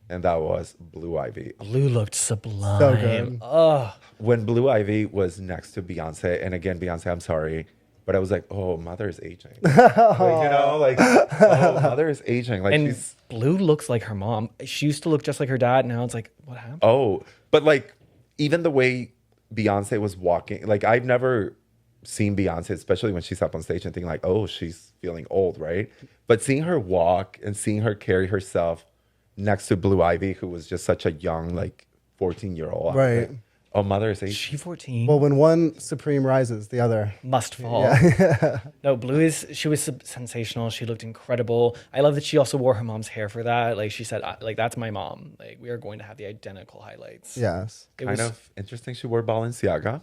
and that was Blue Ivy. Blue looked sublime. So good. Oh, When Blue Ivy was next to Beyonce, and again, Beyonce, I'm sorry, but I was like, oh, Mother is aging. Oh, Mother is aging. Like, and she's, Blue looks like her mom. She used to look just like her dad. Now it's like, what happened? oh, but like, even the way Beyonce was walking, like, I've never seen Beyonce, especially when she's up on stage and thinking like, oh, she's feeling old, right? But seeing her walk and seeing her carry herself next to Blue Ivy, who was just such a young, like, 14-year-old. Right. Oh, Mother is aging. She 14. Well, when one supreme rises, the other. Must fall. No, Blue she was sensational. She looked incredible. I love that she also wore her mom's hair for that. Like she said, like, that's my mom. Like, we are going to have the identical highlights. Yes. It Kind was, of interesting she wore Balenciaga.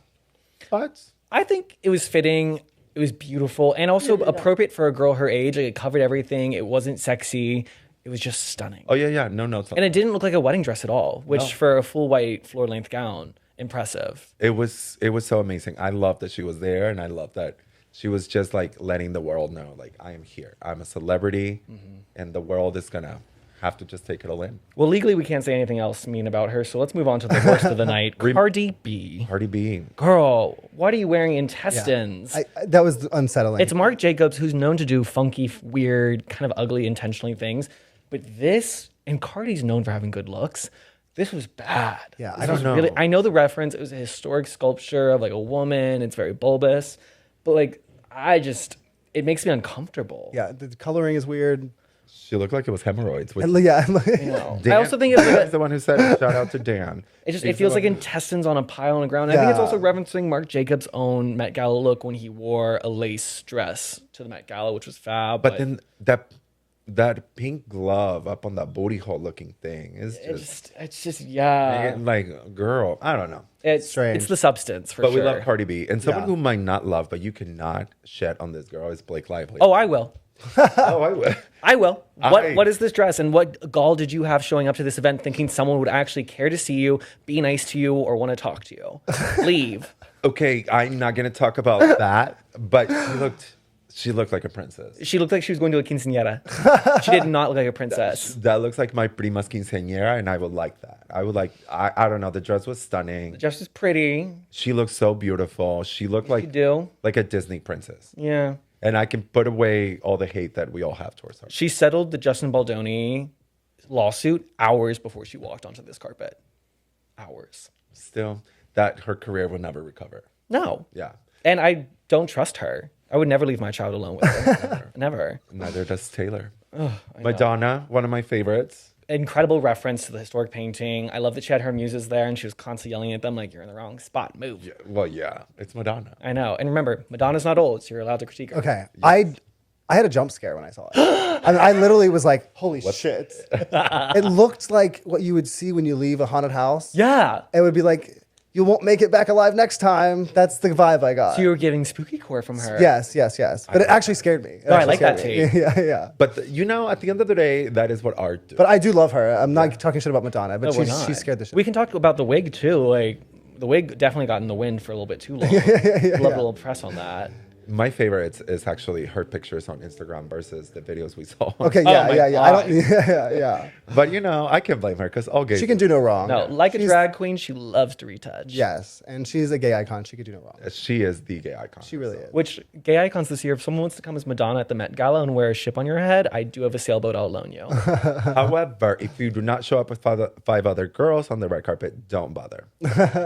But I think it was fitting. It was beautiful and also appropriate for a girl her age. Like, it covered everything. It wasn't sexy. It was just stunning. oh yeah, no notes. And it didn't look like a wedding dress at all, which No. for a full white floor length gown, impressive. It was so amazing. I love that she was there, and I love that she was just like letting the world know, like, I am here. I'm a celebrity, and the world is gonna have to just take it all in. Well, legally, we can't say anything else mean about her, so let's move on to the worst of the night. Cardi B. Cardi B. Girl, what are you wearing Yeah. intestines? That was unsettling. It's Marc Jacobs, who's known to do funky, weird, kind of ugly, intentionally things. But this, and Cardi's known for having good looks. This was bad. Yeah, This I don't was know. Really, I know the reference. It was a historic sculpture of like a woman. It's very bulbous. But like, it makes me uncomfortable. yeah, the coloring is weird. She looked like it was hemorrhoids. Which Yeah, You know? Dan, I also think it's like Dan's the one who said it. Shout out to Dan. it feels like intestines on a pile on the ground. I think it's also referencing Marc Jacobs' own Met Gala look when he wore a lace dress to the Met Gala, which was fab. But then that pink glove up on that booty hole looking thing is it's just yeah. like, girl, I don't know. It's strange. It's the substance for But sure. we love Cardi B. And someone Yeah. who might not love, but you cannot shed on this girl is Blake Lively. Oh, I will. Oh, I would. I will. I- What is this dress, and what gall did you have showing up to this event thinking someone would actually care to see you, be nice to you, or want to talk to you? Leave. Okay, I'm not going to talk about that, but she looked like a princess. She looked like she was going to a quinceañera. She did not look like a princess. That looks like my prima quinceañera, and I would like that. I don't know. The dress was stunning. Dress is pretty. She looked so beautiful. She looked You like do. a Disney princess. Yeah. And I can put away all the hate that we all have towards her. She settled the Justin Baldoni lawsuit hours before she walked onto this carpet. Hours. Still, that her career will never recover. No. Yeah. And I don't trust her. I would never leave my child alone with her. Never. Neither does Taylor. Madonna, one of my favorites. Incredible reference to the historic painting. I love that she had her muses there and she was constantly yelling at them like, you're in the wrong spot, move. Yeah, well, yeah, it's Madonna. I know. And remember, Madonna's not old, so you're allowed to critique her. Okay, I had a jump scare when I saw it. I literally was like, "Holy shit!" It looked like what you would see when you leave a haunted house. Yeah. It would be like, "You won't make it back alive next time." That's the vibe I got. So you were getting spooky core from her. Yes. But it actually scared me. It No, I actually like that scared me. Yeah. But at the end of the day, that is what art do. But I do love her. I'm not talking shit about Madonna, but No, we're not. she scared the shit. We can talk about the wig too. Like, the wig definitely got in the wind for a little bit too long. Love a little press on that. My favorite is actually her pictures on Instagram versus the videos we saw. Okay, Oh yeah. my I don't. God. Yeah. But I can't blame her because all gays. She can do no wrong. No, like a drag queen, she loves to retouch. Yes, and she's a gay icon. She could do no wrong. She is the gay icon. She really is. Which gay icons this year, if someone wants to come as Madonna at the Met Gala and wear a ship on your head, I do have a sailboat I'll loan you. However, if you do not show up with five other girls on the red carpet, don't bother.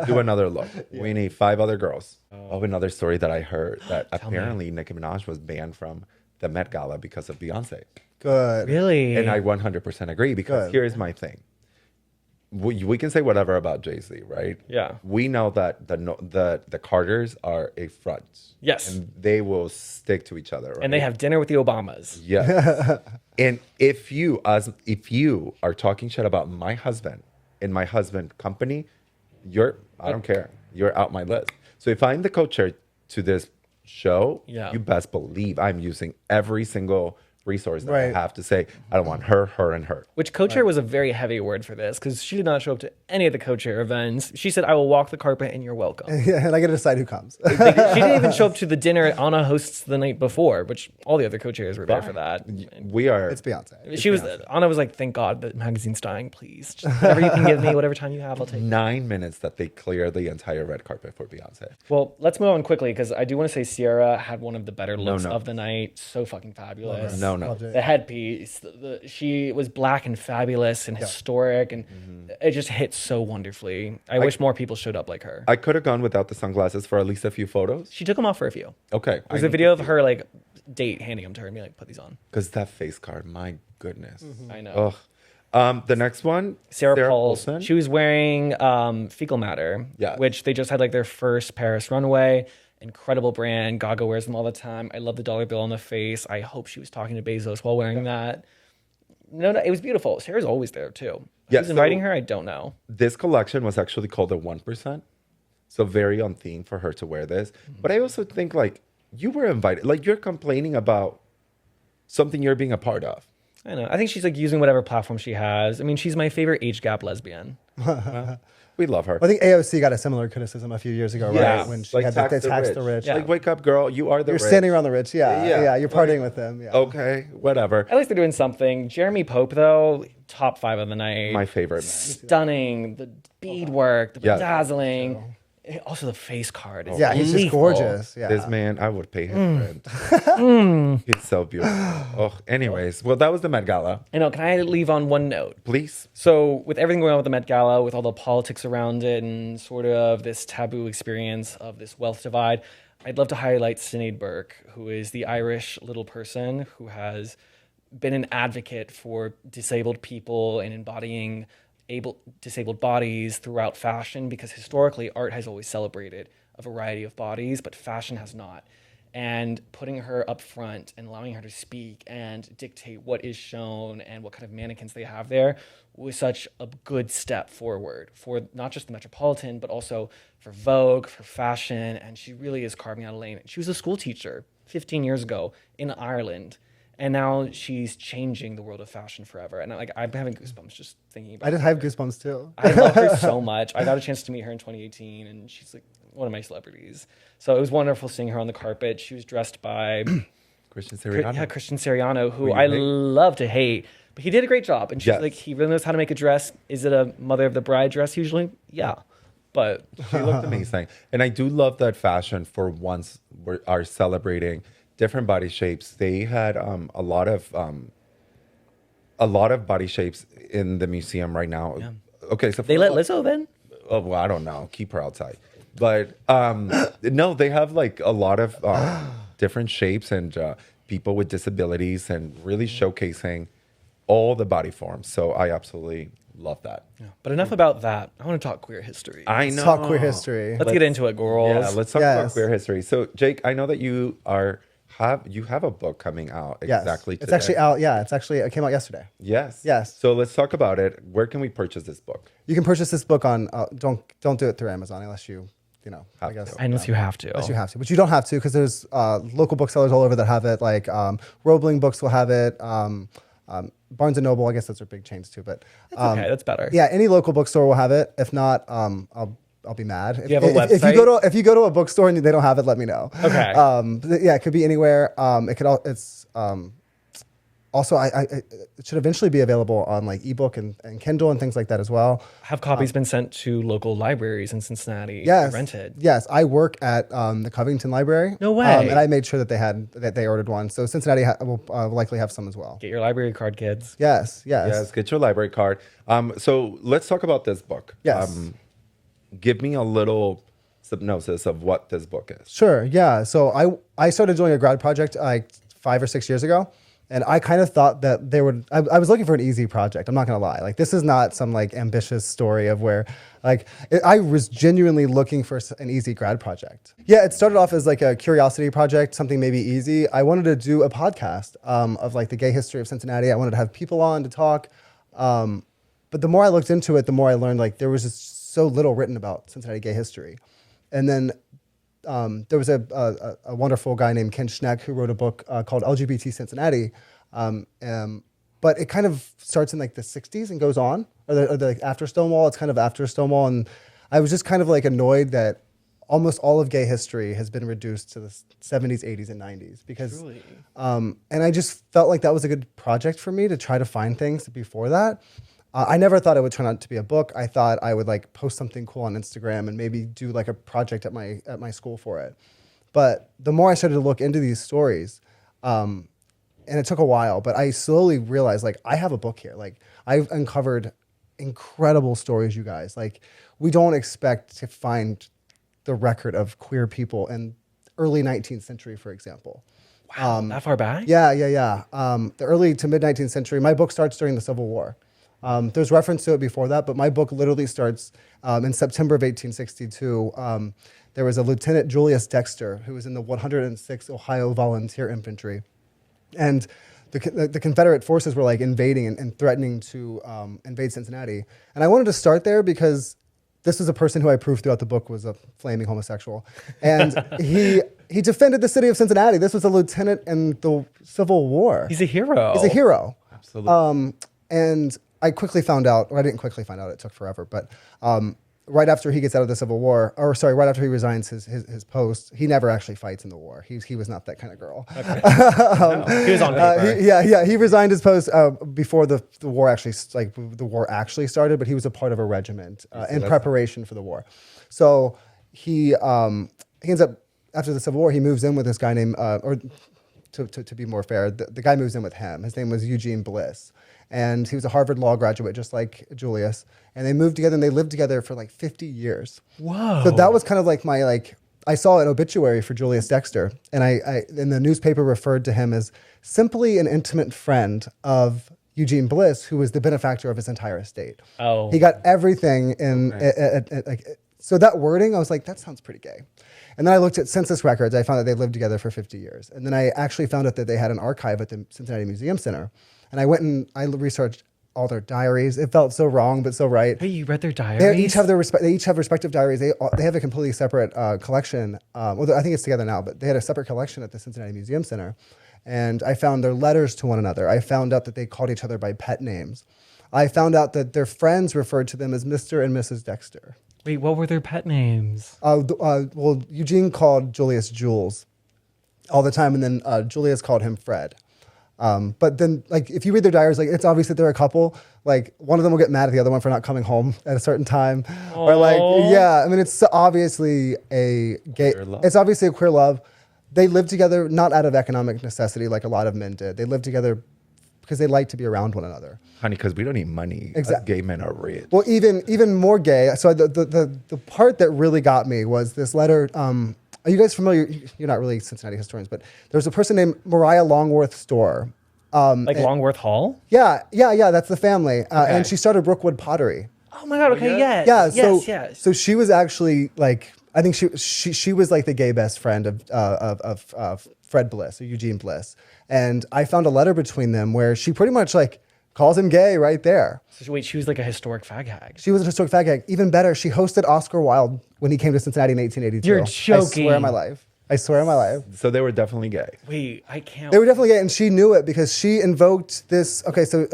Do another look. We need 5 other girls. Oh, another story that I heard that apparently Nicki Minaj was banned from the Met Gala because of Beyonce. Good. Really? And I 100% agree because Good. here's my thing. We can say whatever about Jay-Z, right? Yeah. We know that the Carters are a front. Yes. And they will stick to each other, right? And they have dinner with the Obamas. Yes. And if you are talking shit about my husband in my husband company, I don't care. You're out my list. So if I'm the co-chair to this show, Yeah. you best believe I'm using every single resource that I Right. have to say, I don't want her, and her. Which co-chair was a very heavy word for this because she did not show up to any of the co-chair events. She said, I will walk the carpet and you're welcome. Yeah, and I get to decide who comes. She didn't even show up to the dinner Anna hosts the night before, which all the other co-chairs were there for that. We are. It's Beyonce. She was Anna was like, thank God the magazine's dying, please. Just whatever you can give me, whatever time you have, I'll take it. 9 minutes that they clear the entire red carpet for Beyonce. Well, let's move on quickly because I do want to say Sierra had one of the better looks no. of the night. So fucking fabulous. No. Loved it. The headpiece, she was black and fabulous and historic, and it just hit so wonderfully. I wish more people showed up like her. I could have gone without the sunglasses for at least a few photos. She took them off for a few. Okay. There's a video of her like date handing them to her and be like, put these on. Because that face card, my goodness. I know. Ugh. The next one, Sarah Paul's. Paulson. She was wearing Fecal Matter, Yeah. which they just had like their first Paris runway. Incredible brand. Gaga wears them all the time. I love the dollar bill on the face. I hope she was talking to Bezos while wearing that. No, it was beautiful. Sarah's always there too. Yeah, Who's inviting so- her? I don't know. This collection was actually called the 1%. So very on theme for her to wear this. But I also think like you were invited, like you're complaining about something you're being a part of. I know. I think she's like using whatever platform she has. I mean, she's my favorite age gap lesbian. We love her. I think AOC got a similar criticism a few years ago, Yes. right? When she Like had tax the the tax rich. the rich. Yeah. Like, wake up, girl. You are the You're rich. standing around the rich. Yeah. Yeah. You're partying with them. Yeah. Okay, whatever. At least they're doing something. Jeremy Pope, though, top 5 of the night. My favorite man. Stunning. The beadwork, the Yeah. bedazzling. Also, the face card. Is Yeah, he's just lethal. gorgeous. Yeah. This man, I would pay him rent. He's so beautiful. Oh, anyways, well, that was the Met Gala. I know. Can I leave on one note? Please. So, with everything going on with the Met Gala, with all the politics around it and sort of this taboo experience of this wealth divide, I'd love to highlight Sinead Burke, who is the Irish little person who has been an advocate for disabled people and embodying disabled bodies throughout fashion, because historically art has always celebrated a variety of bodies, but fashion has not. And putting her up front and allowing her to speak and dictate what is shown and what kind of mannequins they have there was such a good step forward for not just the Metropolitan, but also for Vogue, for fashion. And she really is carving out a lane. She was a school teacher 15 years ago in Ireland. And now she's changing the world of fashion forever. And I'm having goosebumps just thinking about I did have goosebumps too. I love her so much. I got a chance to meet her in 2018, and she's like one of my celebrities. So it was wonderful seeing her on the carpet. She was dressed by Christian Siriano. Christian Siriano, who Who you I hate? love to hate, but he did a great job. And she's Yes. like, he really knows how to make a dress. Is it a mother of the bride dress usually? Yeah, but She looked amazing. And I do love that fashion for once are celebrating different body shapes. They had a lot of body shapes in the museum right now. Yeah. Okay, so they let Lizzo then. Oh, well, I don't know. Keep her outside. But no, they have like a lot of different shapes and people with disabilities and really showcasing all the body forms. So I absolutely love that. But enough about that. I want to talk queer history. I know. Talk queer history. Let's get into it, girls. Yeah, let's talk about Yes. queer history. So, Jake, I know that you have a book coming out Yes. exactly It's today. actually out. Yeah, it came out yesterday. Yes. Yes. So let's talk about it. Where can we purchase this book? You can purchase this book on. Don't do it through Amazon unless you know. I Have guess. to. Unless you have to. Unless you have to, but you don't have to because there's local booksellers all over that have it. Like Roebling Books will have it. Barnes and Noble, I guess those are big chains too. But Okay, that's better. yeah, any local bookstore will have it. If not, I'll be mad. If you have a if you go to a bookstore and they don't have it, let me know. Okay. Yeah, it could be anywhere. It's also it should eventually be available on like ebook and Kindle and things like that as well. Have copies been sent to local libraries in Cincinnati? Yes, Rented? Yes, I work at the Covington Library. No way. And I made sure that they ordered one. So Cincinnati will likely have some as well. Get your library card, kids. Yes. Yes, get your library card. So let's talk about this book. Yes. Give me a little synopsis of what this book is. Sure. Yeah. So I started doing a grad project like 5 or 6 years ago. And I kind of thought that I was looking for an easy project. I'm not going to lie. Like, this is not some like ambitious story of where I was genuinely looking for an easy grad project. Yeah. It started off as like a curiosity project, something maybe easy. I wanted to do a podcast of like the gay history of Cincinnati. I wanted to have people on to talk. But the more I looked into it, the more I learned like there was just so little written about Cincinnati gay history. And then there was a wonderful guy named Ken Schneck who wrote a book called LGBT Cincinnati. But it kind of starts in like the 60s and goes on, or like after Stonewall. It's kind of after Stonewall. And I was just kind of like annoyed that almost all of gay history has been reduced to the 70s, 80s, and 90s. Because, Truly. and I just felt like that was a good project for me to try to find things before that. I never thought it would turn out to be a book. I thought I would like post something cool on Instagram and maybe do like a project at my school for it. But the more I started to look into these stories, and it took a while, but I slowly realized like I have a book here. Like I've uncovered incredible stories, you guys. Like we don't expect to find the record of queer people in early 19th century, for example. Wow, that far back? Yeah. The early to mid 19th century. My book starts during the Civil War. There's reference to it before that, but my book literally starts in September of 1862. There was a Lieutenant Julius Dexter who was in the 106th Ohio Volunteer Infantry. And the Confederate forces were like invading and threatening to invade Cincinnati. And I wanted to start there because this is a person who I proved throughout the book was a flaming homosexual. And he defended the city of Cincinnati. This was a lieutenant in the Civil War. He's a hero. He's a hero. Absolutely. And I quickly found out, or I didn't quickly find out, it took forever, but right after he gets out of the Civil War, or sorry, right after he resigns his post, he never actually fights in the war. He was not that kind of girl. Okay. No, he was on paper. He resigned his post before the war actually, the war actually started, but he was a part of a regiment in preparation for the war. So he ends up, after the Civil War, he moves in with this guy named, to be more fair, the guy moves in with him. His name was Eugene Bliss. And he was a Harvard Law graduate, just like Julius. And they moved together and they lived together for like 50 years. Whoa. So that was kind of like I saw an obituary for Julius Dexter. And and the newspaper referred to him as simply an intimate friend of Eugene Bliss, who was the benefactor of his entire estate. Oh. He got everything in, so that wording, I was like, that sounds pretty gay. And then I looked at census records. I found that they lived together for 50 years. And then I actually found out that they had an archive at the Cincinnati Museum Center. And I went and I researched all their diaries. It felt so wrong, but so right. Hey, you read their diaries? They each have respective diaries. They have a completely separate collection. Well, I think it's together now, but they had a separate collection at the Cincinnati Museum Center. And I found their letters to one another. I found out that they called each other by pet names. I found out that their friends referred to them as Mr. and Mrs. Dexter. Wait, what were their pet names? Well, Eugene called Julius Jules all the time, and then Julius called him Fred. But then, like, if you read their diaries, like, it's obvious that they're a couple. Like, one of them will get mad at the other one for not coming home at a certain time. Aww. Or like, yeah, I mean, it's obviously a gay, it's obviously a queer love. They live together, not out of economic necessity like a lot of men did. They live together because they like to be around one another. Honey, because we don't need money. Exactly. Gay men are rich. Well, even more gay. So the part that really got me was this letter. Are you guys familiar? You're not really Cincinnati historians, but there's a person named Mariah Longworth Store. Longworth Hall? Yeah, that's the family. And she started Brookwood Pottery. Oh my God, okay, Yeah, yes. so she was actually like, I think she was like the gay best friend of Fred Bliss or Eugene Bliss. And I found a letter between them where she pretty much like calls him gay right there. So wait, she was like a historic fag hag. She was a historic fag hag. Even better, she hosted Oscar Wilde when he came to Cincinnati in 1882. You're joking. I swear on my life. I swear on my life. So they were definitely gay. Wait, I can't. They were definitely gay, and she knew it because she invoked this. Okay, so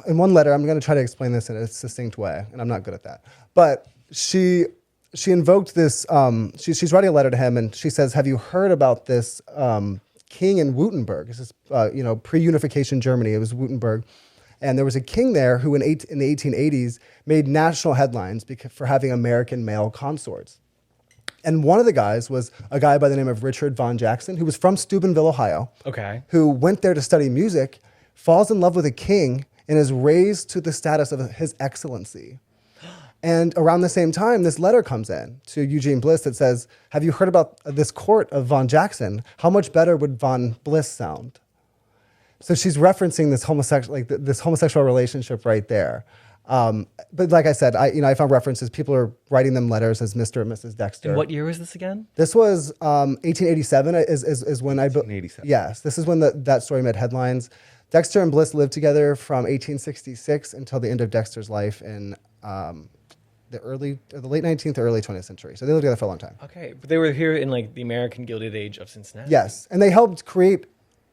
in one letter, I'm going to try to explain this in a succinct way, and I'm not good at that. But she invoked this. She's writing a letter to him, and she says, "Have you heard about this king in Württemberg? This is pre-unification Germany. It was Württemberg." And there was a king there who in the 1880s made national headlines for having American male consorts. And one of the guys was a guy by the name of Richard Von Jackson, who was from Steubenville, Ohio. Okay. Who went there to study music, falls in love with a king, and is raised to the status of His Excellency. And around the same time, this letter comes in to Eugene Bliss that says, "Have you heard about this court of Von Jackson? How much better would Von Bliss sound?" So she's referencing this homosexual relationship right there. But like I said, I found references. People are writing them letters as Mr. and Mrs. Dexter. And what year was this again? This was 1887 is when 1887. Yes, this is when that story made headlines. Dexter and Bliss lived together from 1866 until the end of Dexter's life in the late 19th or early 20th century. So they lived together for a long time. Okay, but they were here in like the American Gilded Age of Cincinnati. Yes, and they helped create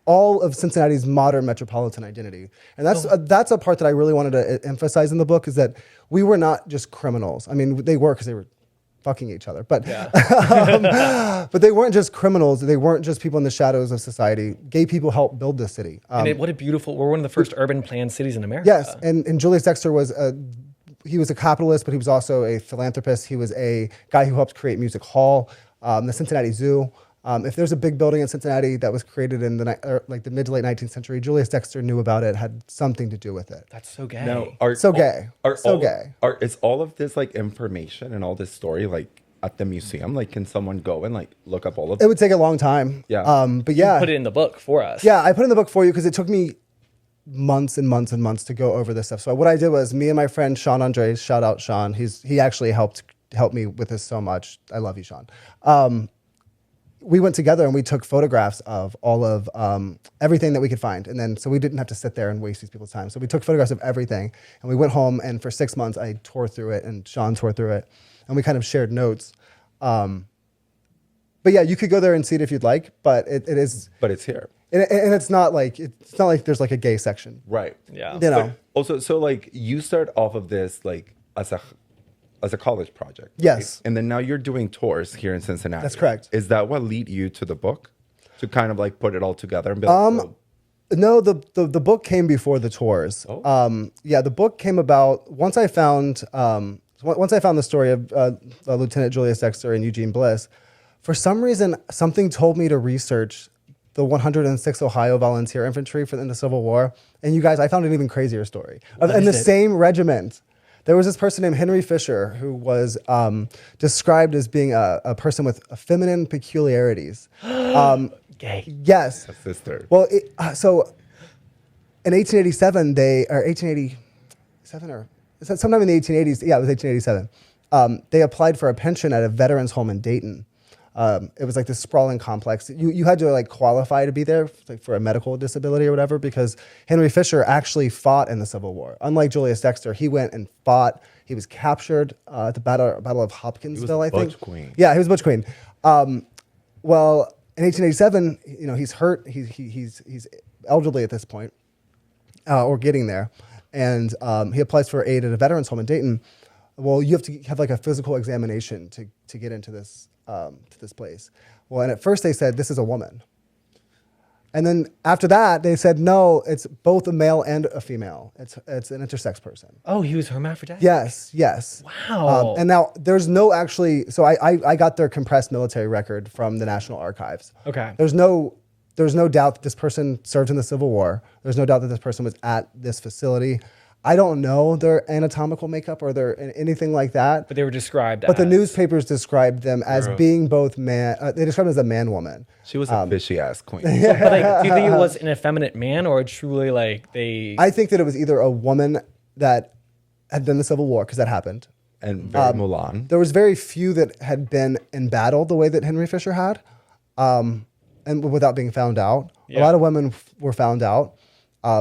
all of Cincinnati's modern metropolitan identity. And that's a part that I really wanted to emphasize in the book, is that we were not just criminals. I mean, they were because they were fucking each other. But, but they weren't just criminals. They weren't just people in the shadows of society. Gay people helped build this city. What a beautiful, we're one of the first urban planned cities in America. Yes, and Julius Dexter was he was a capitalist, but he was also a philanthropist. He was a guy who helped create Music Hall, the Cincinnati Zoo. If there's a big building in Cincinnati that was created in the mid to late 19th century, Julius Dexter knew about it, had something to do with it. That's so gay. Now, gay. Is all of this like information and all this story like at the museum? Like, can someone go and like look up all of it? It would take a long time. Yeah. But yeah. You put it in the book for us. Yeah, I put it in the book for you because it took me months and months and months to go over this stuff. So what I did was, me and my friend Sean Andres, shout out Sean. He actually helped me with this so much. I love you, Sean. We went together and we took photographs of all of everything that we could find. And then, so we didn't have to sit there and waste these people's time. So we took photographs of everything and we went home, and for 6 months I tore through it and Sean tore through it. And we kind of shared notes. But yeah, you could go there and see it if you'd like, but it is, But it's here. and it's not like there's like a gay section. Right. Yeah. You know. Also, so like you start off of this like as a college project. Yes. Right? And then now you're doing tours here in Cincinnati. That's correct. Is that what lead you to the book? To kind of like put it all together and be like, oh, No, the book came before the tours. Oh. Yeah, the book came about once I found the story of Lieutenant Julius Dexter and Eugene Bliss. For some reason, something told me to research the 106th Ohio Volunteer Infantry in the Civil War. And you guys, I found an even crazier story. In the same regiment, there was this person named Henry Fisher who was described as being a person with feminine peculiarities. Gay. Yes. a sister. Well, so in 1887, or 1887 or sometime in the 1880s, yeah, it was 1887. They applied for a pension at a veterans home in Dayton. It was like this sprawling complex. You had to like qualify to be there for a medical disability or whatever, because Henry Fisher actually fought in the Civil War. Unlike Julius Dexter, he went and fought. He was captured at the Battle of Hopkinsville, I think. Butch Queen. Yeah, he was Butch Queen. Well, in 1887, he's hurt. He's elderly at this point, or getting there, and he applies for aid at a veterans home in Dayton. Well, you have to have like a physical examination to get into this to this place. Well, and at first they said this is a woman, and then after that they said no, it's both a male and a female. It's an intersex person. Oh, he was hermaphrodite. Yes. Wow. And now there's no actually. So I got their compressed military record from the National Archives. Okay. There's no doubt that this person served in the Civil War. There's no doubt that this person was at this facility. I don't know their anatomical makeup or their anything like that. But they were described But the as- newspapers described them as being both man. They described them as a man-woman. She was a fishy ass queen. But like, do you think it was an effeminate man or truly like they? I think that it was either a woman that had been in the Civil War, because that happened. And very Mulan. There was very few that had been in battle the way that Henry Fisher had, and without being found out. A lot of women were found out.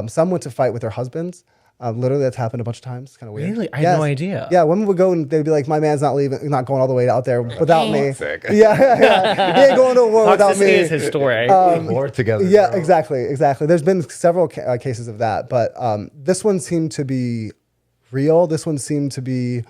Some went to fight with their husbands. Literally, that's happened a bunch of times. It's kind of weird. Really? I had no idea. Yeah, women would go and they'd be like, "My man's not leaving, not going all the way out there without me." Sick. Yeah. He ain't going to war without Toxicity me. is his story. War together. Yeah, bro. exactly. There's been several cases of that, but this one seemed to be real. This one seemed to be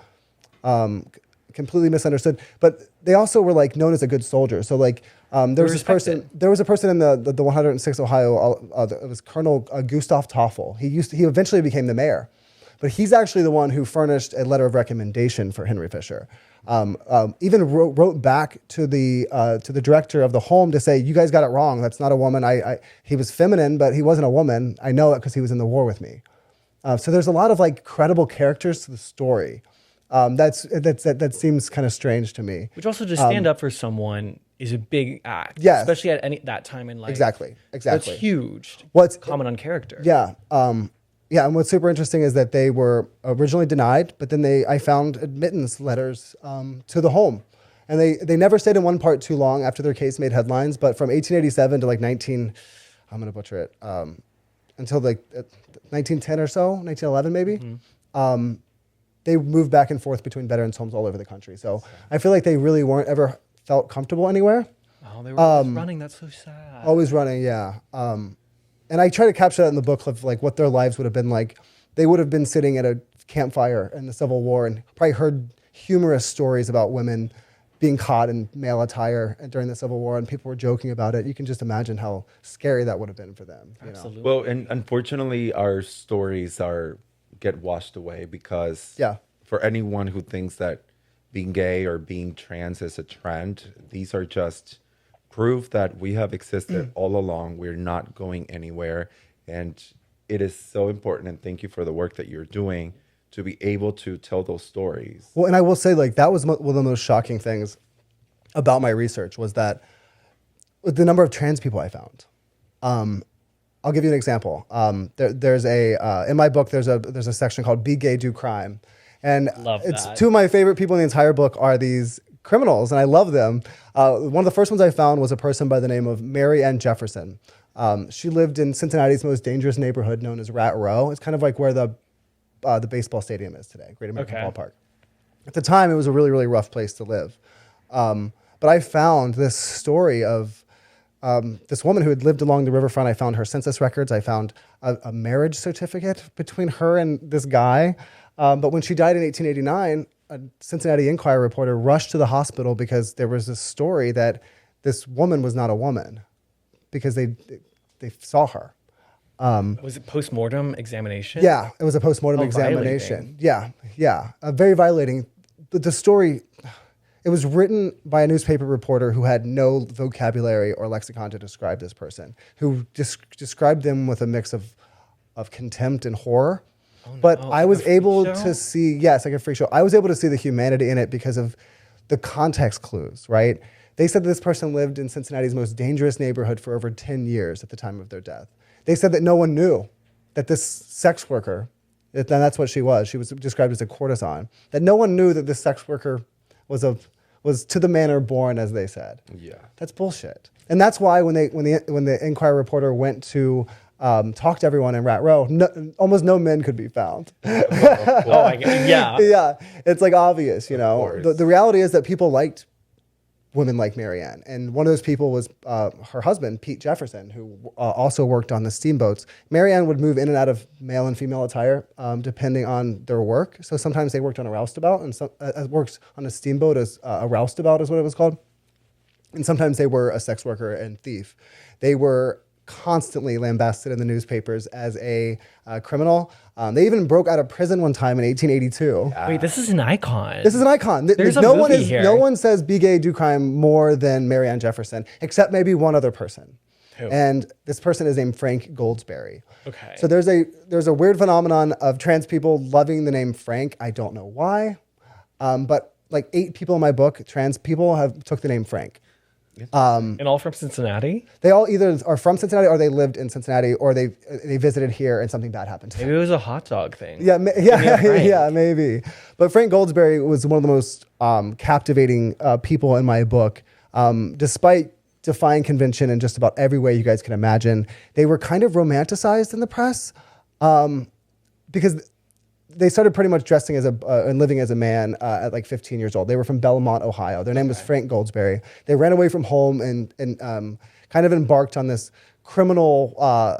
completely misunderstood. But they also were like known as a good soldier. So like there was this person. There was a person in the 106th Ohio. It was Colonel Gustav Toffel. He eventually became the mayor, but he's actually the one who furnished a letter of recommendation for Henry Fisher. Even wrote back to the director of the home to say, "You guys got it wrong. That's not a woman. He was feminine, but he wasn't a woman. I know it because he was in the war with me." So there's a lot of like credible characters to the story. That seems kind of strange to me. Which also to stand up for someone is a big act. Yes. Especially at that time in life. Exactly. That's huge. What's Comment on character. Yeah. Yeah, and what's super interesting is that they were originally denied, but then I found admittance letters to the home. And they never stayed in one part too long after their case made headlines, but from 1887 to like I'm going to butcher it, until like 1910 or so, 1911 maybe, they moved back and forth between veterans homes all over the country. So I feel like they really weren't ever felt comfortable anywhere. Oh, they were always running. That's so sad. Always running, yeah. And I try to capture that in the book of like what their lives would have been like. They would have been sitting at a campfire in the Civil War and probably heard humorous stories about women being caught in male attire during the Civil War, and people were joking about it. You can just imagine how scary that would have been for them. Absolutely. Well, and unfortunately, our stories get washed away because for anyone who thinks that being gay or being trans is a trend, these are just proof that we have existed all along. We're not going anywhere. And it is so important. And thank you for the work that you're doing to be able to tell those stories. Well, and I will say, like, that was one of the most shocking things about my research was that the number of trans people I found. I'll give you an example. There's in my book, there's a section called "Be Gay, Do Crime," and it's two of my favorite people in the entire book are these criminals, and I love them. One of the first ones I found was a person by the name of Mary Ann Jefferson. She lived in Cincinnati's most dangerous neighborhood, known as Rat Row. It's kind of like where the baseball stadium is today, Great American Ballpark. At the time, it was a really, really rough place to live. But But I found this story of this woman who had lived along the riverfront. I found her census records. I found a marriage certificate between her and this guy. But when she died in 1889, a Cincinnati Enquirer reporter rushed to the hospital because there was this story that this woman was not a woman because they saw her. Was it post-mortem examination? Yeah, it was a post-mortem examination. Yeah. Very violating. But the story, it was written by a newspaper reporter who had no vocabulary or lexicon to describe this person, who described them with a mix of contempt and horror. But I was able to see, yes, like a freak show. I was able to see the humanity in it because of the context clues, right? They said that this person lived in Cincinnati's most dangerous neighborhood for over 10 years at the time of their death. They said that no one knew that this sex worker, and that's what she was described as a courtesan, that no one knew that this sex worker was to the manner born, as they said. Yeah. That's bullshit. And that's why when the Enquirer reporter went to talk to everyone in Rat Row, almost no men could be found. Yeah. Yeah, it's like obvious, you know. The reality is that people liked women like Marianne. And one of those people was her husband, Pete Jefferson, who also worked on the steamboats. Marianne would move in and out of male and female attire depending on their work. So sometimes they worked on a roustabout and worked on a steamboat as a roustabout is what it was called. And sometimes they were a sex worker and thief. They were constantly lambasted in the newspapers as a criminal. They even broke out of prison one time in 1882. Wait, this is an icon. This is an icon. There's no a movie here. No one says be gay, do crime more than Marianne Jefferson, except maybe one other person. Who? And this person is named Frank Goldsberry. Okay. So there's a weird phenomenon of trans people loving the name Frank. I don't know why, but like 8 people in my book, trans people took the name Frank. And all from Cincinnati? They all either are from Cincinnati or they lived in Cincinnati or they visited here and something bad happened to them. Maybe it was a hot dog thing. Yeah, Frank. yeah, maybe. But Frank Goldsberry was one of the most captivating people in my book. Despite defying convention in just about every way you guys can imagine, they were kind of romanticized in the press because they started pretty much dressing as and living as a man at like 15 years old. They were from Belmont, Ohio. Their name was Frank Goldsberry. They ran away from home and kind of embarked on this criminal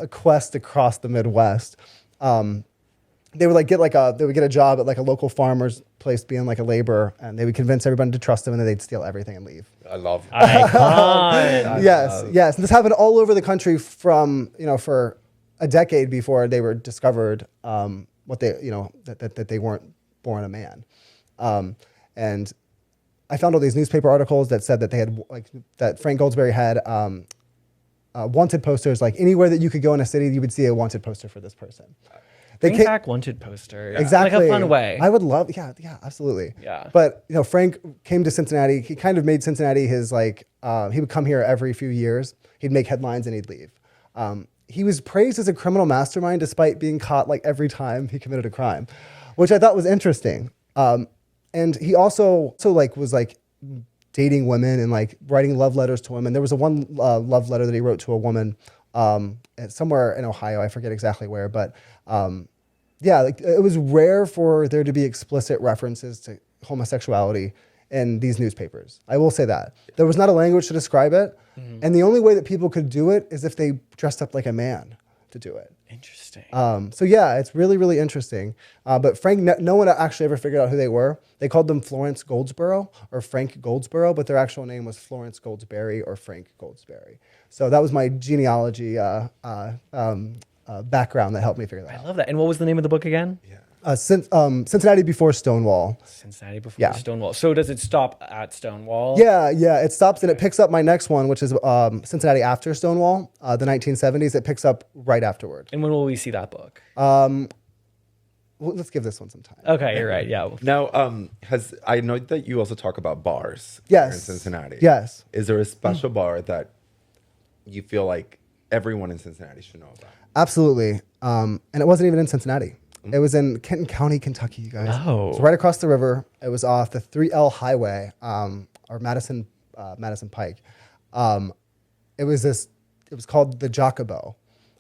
quest across the Midwest. They would get a job at like a local farmer's place, being like a laborer, and they would convince everybody to trust them, and then they'd steal everything and leave. I love Icon. Yes. And this happened all over the country from for a decade before they were discovered. That they weren't born a man, and I found all these newspaper articles that said that they had that Frank Goldsberry had wanted posters. Like anywhere that you could go in a city, you would see a wanted poster for this person. Bring back wanted poster. Exactly. Like a fun way. I would love, yeah, absolutely. Yeah. But Frank came to Cincinnati. He kind of made Cincinnati his he would come here every few years. He'd make headlines and he'd leave. He was praised as a criminal mastermind despite being caught like every time he committed a crime, which I thought was interesting. And he also was dating women and like writing love letters to women. There was one love letter that he wrote to a woman somewhere in Ohio. I forget exactly where, but it was rare for there to be explicit references to homosexuality in these newspapers. I will say that. There was not a language to describe it. Mm-hmm. And the only way that people could do it is if they dressed up like a man to do it. Interesting. It's really, really interesting. But Frank, no one actually ever figured out who they were. They called them Florence Goldsboro or Frank Goldsboro, but their actual name was Florence Goldsberry or Frank Goldsberry. So that was my genealogy background that helped me figure that out. I love that. And what was the name of the book again? Yeah. Cincinnati Before Stonewall. Cincinnati Before Stonewall. So does it stop at Stonewall? Yeah. It stops and it picks up my next one, which is Cincinnati After Stonewall, the 1970s. It picks up right afterward. And when will we see that book? Let's give this one some time. Okay, you're right. Yeah. Now, I know that you also talk about bars yes. in Cincinnati. Yes. Is there a special bar that you feel like everyone in Cincinnati should know about? Absolutely. And it wasn't even in Cincinnati. It was in Kenton County, Kentucky, you guys. Oh. It's right across the river. It was off the 3L Highway, or Madison Pike. It was called the Jacabo,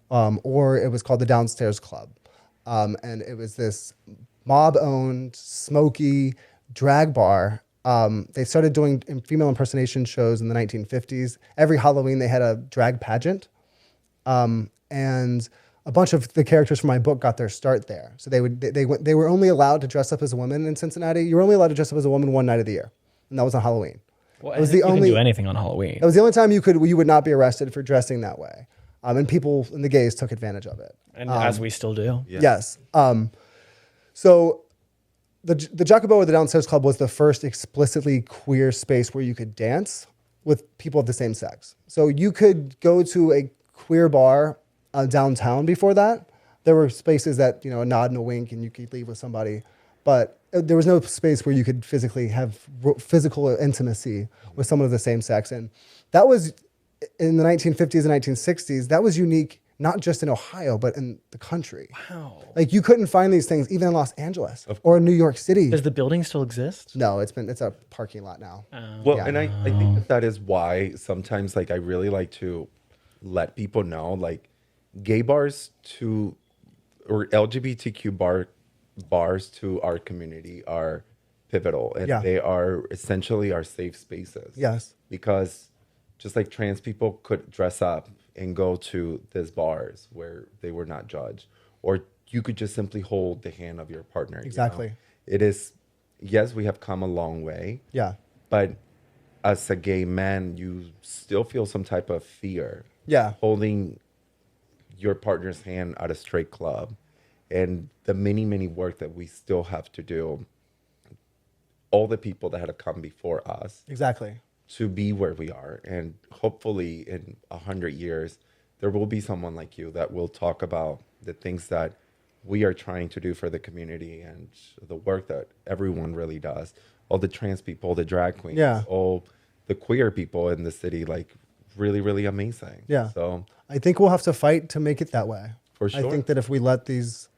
or it was called the Downstairs Club. And it was this mob-owned, smoky drag bar They started doing female impersonation shows in the 1950s. Every Halloween they had a drag pageant, and a bunch of the characters from my book got their start there. So they were only allowed to dress up as a woman in Cincinnati. You were only allowed to dress up as a woman one night of the year, and that was on Halloween. Well, It was you the can only do anything on Halloween. That was the only time you would not be arrested for dressing that way, and people and the gays took advantage of it. And as we still do. Yeah. Yes. So the Jacobo or the Downstairs Club was the first explicitly queer space where you could dance with people of the same sex. So you could go to a queer bar downtown before that. There were spaces that, a nod and a wink and you could leave with somebody. But there was no space where you could physically have physical intimacy with someone of the same sex. And that was in the 1950s and 1960s. That was unique, not just in Ohio, but in the country. Wow. Like you couldn't find these things even in Los Angeles or in New York City. Does the building still exist? No, it's a parking lot now. Well, Yeah. and I think that is why sometimes I really like to let people know gay bars or LGBTQ bars to our community are pivotal, and Yeah. they are essentially our safe spaces. Yes. Because just like trans people could dress up and go to these bars where they were not judged, or you could just simply hold the hand of your partner. Exactly. It is, yes, we have come a long way, Yeah. but as a gay man, you still feel some type of fear. Yeah. Holding your partner's hand at a straight club, and the many work that we still have to do. All the people that have come before us Exactly. to be where we are, and hopefully in 100 years, there will be someone like you that will talk about the things that we are trying to do for the community and the work that everyone really does. All the trans people, the drag queens, Yeah. all the queer people in the city, really amazing. Yeah. So I think we'll have to fight to make it that way. For I sure. think that if we let these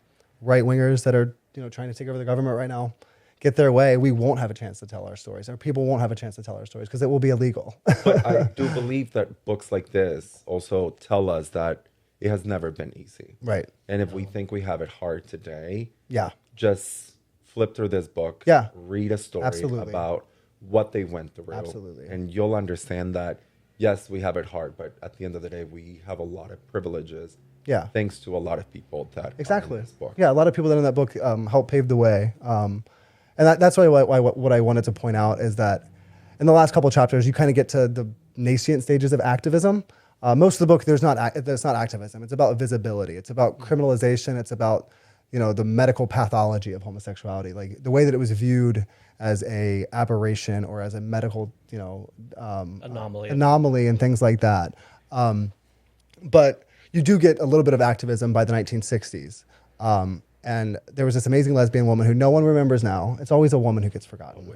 right wingers that are trying to take over the government right now get their way, we won't have a chance to tell our stories, or people won't have a chance to tell our stories because it will be illegal. but I do believe that books like this also tell us that it has never been easy. Right. And if we think we have it hard today, Yeah. just flip through this book. Yeah. Read a story Absolutely. about what they went through. Absolutely. And you'll understand that, yes, we have it hard, but at the end of the day, we have a lot of privileges. Yeah. Thanks to a lot of people that Exactly. are in this book. Yeah, a lot of people that are in that book helped pave the way. And that's why what I wanted to point out is that in the last couple of chapters, you kind of get to the nascent stages of activism. Most of the book, there's not activism. It's about visibility. It's about criminalization. It's about the medical pathology of homosexuality, like the way that it was viewed as a aberration or as a medical anomaly and things like that. But you do get a little bit of activism by the 1960s. And there was this amazing lesbian woman who no one remembers now. It's always a woman who gets forgotten.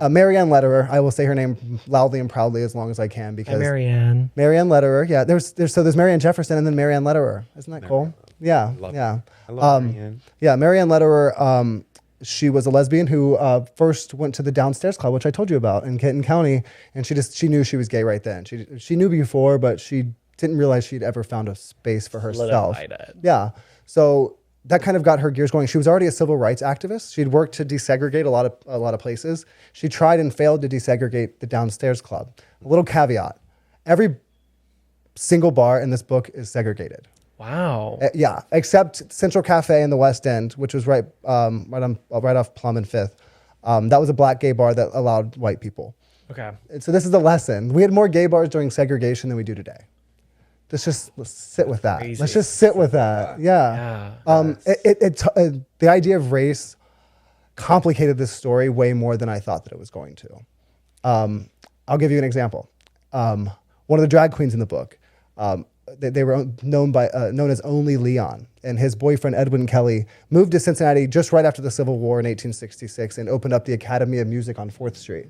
Marianne Lederer. I will say her name loudly and proudly as long as I can because Marianne. Marianne Lederer. Yeah, there's Marianne Jefferson and then Marianne Lederer. Isn't that cool? Yeah, yeah. I love Marianne. Yeah, Marianne Lederer. She was a lesbian who first went to the Downstairs Club, which I told you about in Kenton County, and she knew she was gay right then. She knew before, but she didn't realize she'd ever found a space for herself. Yeah, so that kind of got her gears going. She was already a civil rights activist. She'd worked to desegregate a lot of places. She tried and failed to desegregate the Downstairs Club. A little caveat: every single bar in this book is segregated. Wow. Yeah, except Central Cafe in the West End, which was right off Plum and Fifth. That was a black gay bar that allowed white people. Okay. And so this is the lesson. We had more gay bars during segregation than we do today. Let's sit with that. Crazy. Let's just sit with that. Yeah. The idea of race complicated this story way more than I thought that it was going to. I'll give you an example. One of the drag queens in the book, they were known as Only Leon, and his boyfriend Edwin Kelly moved to Cincinnati just right after the Civil War in 1866 and opened up the Academy of Music on 4th Street.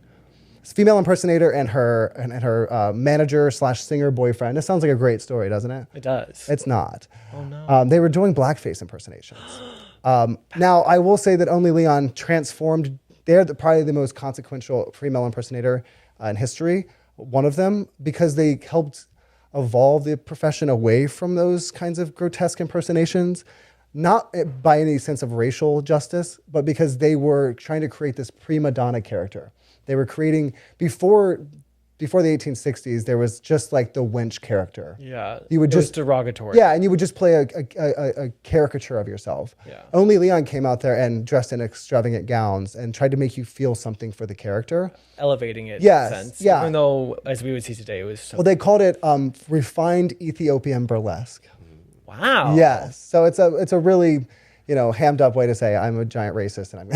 This female impersonator and her manager / singer boyfriend. This sounds like a great story, doesn't it? It does. It's not. Oh no. They were doing blackface impersonations. Now I will say that Only Leon transformed. They're probably the most consequential female impersonator in history. One of them, because they helped evolve the profession away from those kinds of grotesque impersonations. not by any sense of racial justice, but because they were trying to create this prima donna character. They were creating, before the 1860s, there was just like the wench character. Yeah. You would it was just derogatory. Yeah, and you would just play a caricature of yourself. Yeah. Only Leon came out there and dressed in extravagant gowns and tried to make you feel something for the character. Elevating it Yes, in a sense. yeah. Even though, as we would see today, it was so Well, they called it refined Ethiopian burlesque. wow. Yes. So it's a really, hammed up way to say I'm a giant racist, and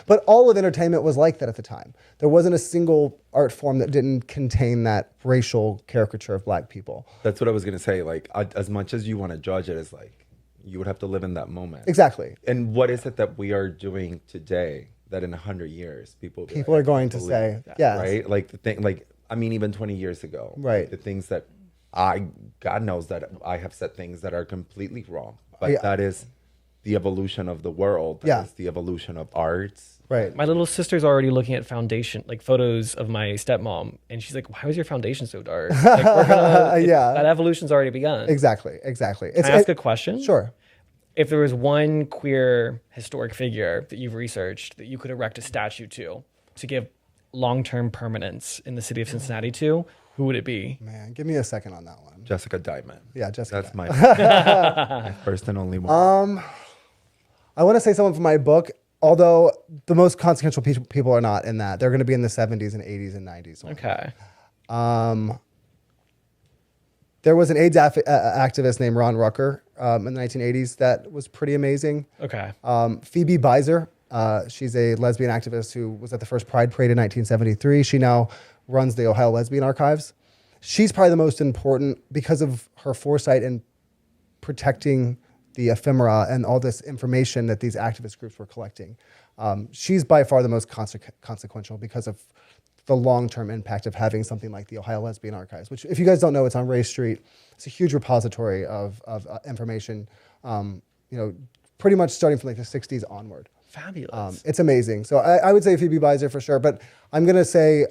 but all of entertainment was like that at the time. There wasn't a single art form that didn't contain that racial caricature of black people. That's what I was gonna say. Like, as much as you want to judge it, it's like you would have to live in that moment. Exactly. And what is it that we are doing today that in 100 years people will be People like, are going to "Believe say, that," yes. right? Like the thing, like I mean, even 20 years ago, Right. The things that God knows that I have said things that are completely wrong, but Yeah. that is the evolution of the world. That Yeah. is the evolution of arts. Right. My little sister's already looking at foundation, like photos of my stepmom, and she's like, "Why was your foundation so dark?" Like, we're gonna, Yeah. that evolution's already begun. Exactly. Can I ask a question? Sure. If there was one queer historic figure that you've researched that you could erect a statue to give long-term permanence in the city of Cincinnati to, who would it be? Man, give me a second on that one. Jessica Diamond. Yeah, Jessica. That's my first and only one. I want to say someone from my book, although the most consequential people are not in that. They're going to be in the 70s and 80s and 90s. Okay. There was an AIDS activist named Ron Rucker in the 1980s that was pretty amazing. Okay. Phoebe Beiser, she's a lesbian activist who was at the first Pride Parade in 1973. She now runs the Ohio Lesbian Archives. She's probably the most important because of her foresight in protecting the ephemera and all this information that these activist groups were collecting. She's by far the most consequential because of the long-term impact of having something like the Ohio Lesbian Archives, which, if you guys don't know, it's on Ray Street. It's a huge repository of information, pretty much starting from like the 60s onward. Fabulous. It's amazing. So I would say Phoebe Beiser for sure, but I'm going to say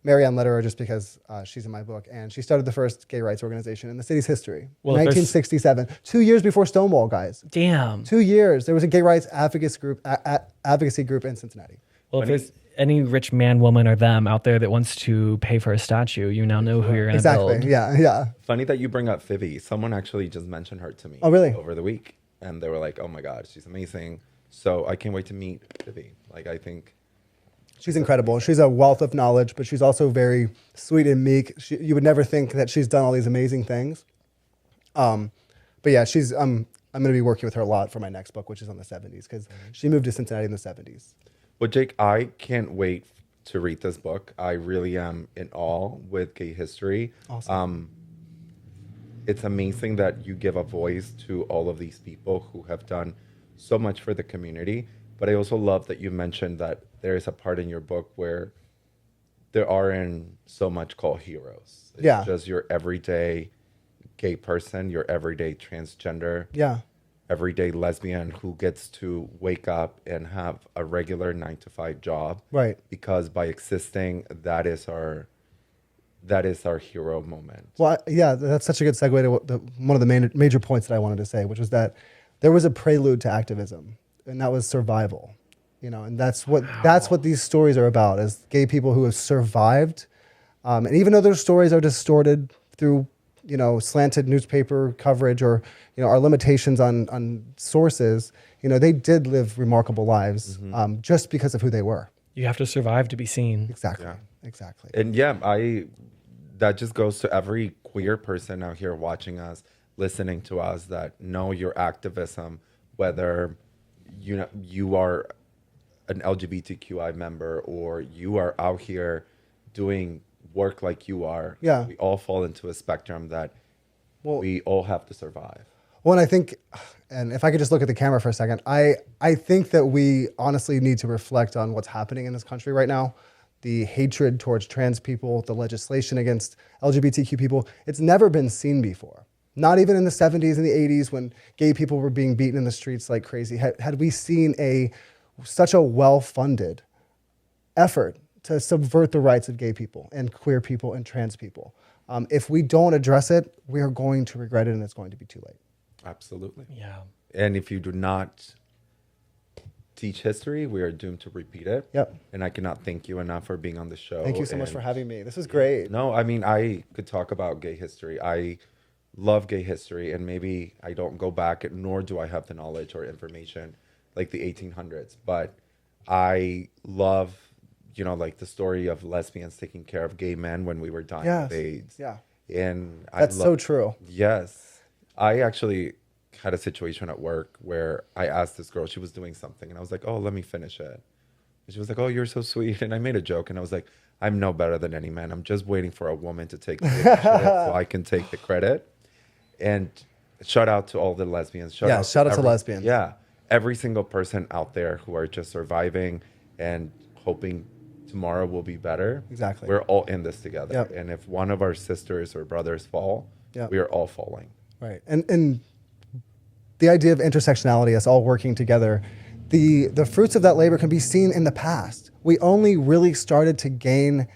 Marianne Lederer just because she's in my book, and she started the first gay rights organization in the city's history, Well, if there's- 1967, 2 years before Stonewall, guys. Damn. 2 years. There was a gay rights advocacy group in Cincinnati. Well, if there's any rich man, woman, or them out there that wants to pay for a statue, you now know who you're going to Exactly. build. Yeah. Funny that you bring up Phoebe. Someone actually just mentioned her to me. Oh, really? Over the week. And they were like, oh my God, she's amazing. So I can't wait to meet Phoebe. Like, I think She's incredible. She's a wealth of knowledge, but she's also very sweet and meek. You would never think that she's done all these amazing things. But yeah, I'm going to be working with her a lot for my next book, which is on the 70s, because she moved to Cincinnati in the 70s. Well, Jake, I can't wait to read this book. I really am in awe with gay history. Awesome. It's amazing that you give a voice to all of these people who have done so much for the community. But I also love that you mentioned that there is a part in your book where there aren't so much called heroes. It's Yeah. just your everyday gay person, your everyday transgender, Yeah. everyday lesbian who gets to wake up and have a regular 9-to-5 job. Right. Because by existing, that is our hero moment. Well, yeah, that's such a good segue to one of the major points that I wanted to say, which was that there was a prelude to activism, and that was survival. And that's what these stories are about, is gay people who have survived. And even though their stories are distorted through, slanted newspaper coverage or, our limitations on sources, they did live remarkable lives just because of who they were. You have to survive to be seen. Exactly. Yeah. Exactly. And that just goes to every queer person out here watching us, listening to us, that know your activism, whether you are an LGBTQI member or you are out here doing work like you are. Yeah. We all fall into a spectrum that we all have to survive. Well, and I think, and if I could just look at the camera for a second, I think that we honestly need to reflect on what's happening in this country right now. The hatred towards trans people, the legislation against LGBTQ people, it's never been seen before. Not even in the 70s and the 80s when gay people were being beaten in the streets like crazy. Had we seen such a well-funded effort to subvert the rights of gay people and queer people and trans people. If we don't address it, we are going to regret it, and it's going to be too late. Absolutely. Yeah. And if you do not teach history, we are doomed to repeat it. Yep. And I cannot thank you enough for being on the show. Thank you so much And for having me. This was great. no, I mean, I could talk about gay history. I love gay history, and maybe I don't go back, nor do I have the knowledge or information like the 1800s. But I love, like the story of lesbians taking care of gay men when we were dying Yes. of AIDS. Yeah. And That's so true. Yes. I actually had a situation at work where I asked this girl, she was doing something, and I was like, oh, let me finish it. And she was like, oh, you're so sweet. And I made a joke, and I was like, I'm no better than any man. I'm just waiting for a woman to take the initiative so I can take the credit. And shout out to all the lesbians. Shout out to lesbians. Yeah. Every single person out there who are just surviving and hoping tomorrow will be better. Exactly. We're all in this together. Yep. And if one of our sisters or brothers fall, Yep. we are all falling. Right. And the idea of intersectionality, us all working together, the fruits of that labor can be seen in the past. We only really started to gain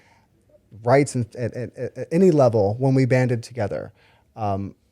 rights at any level when we banded together.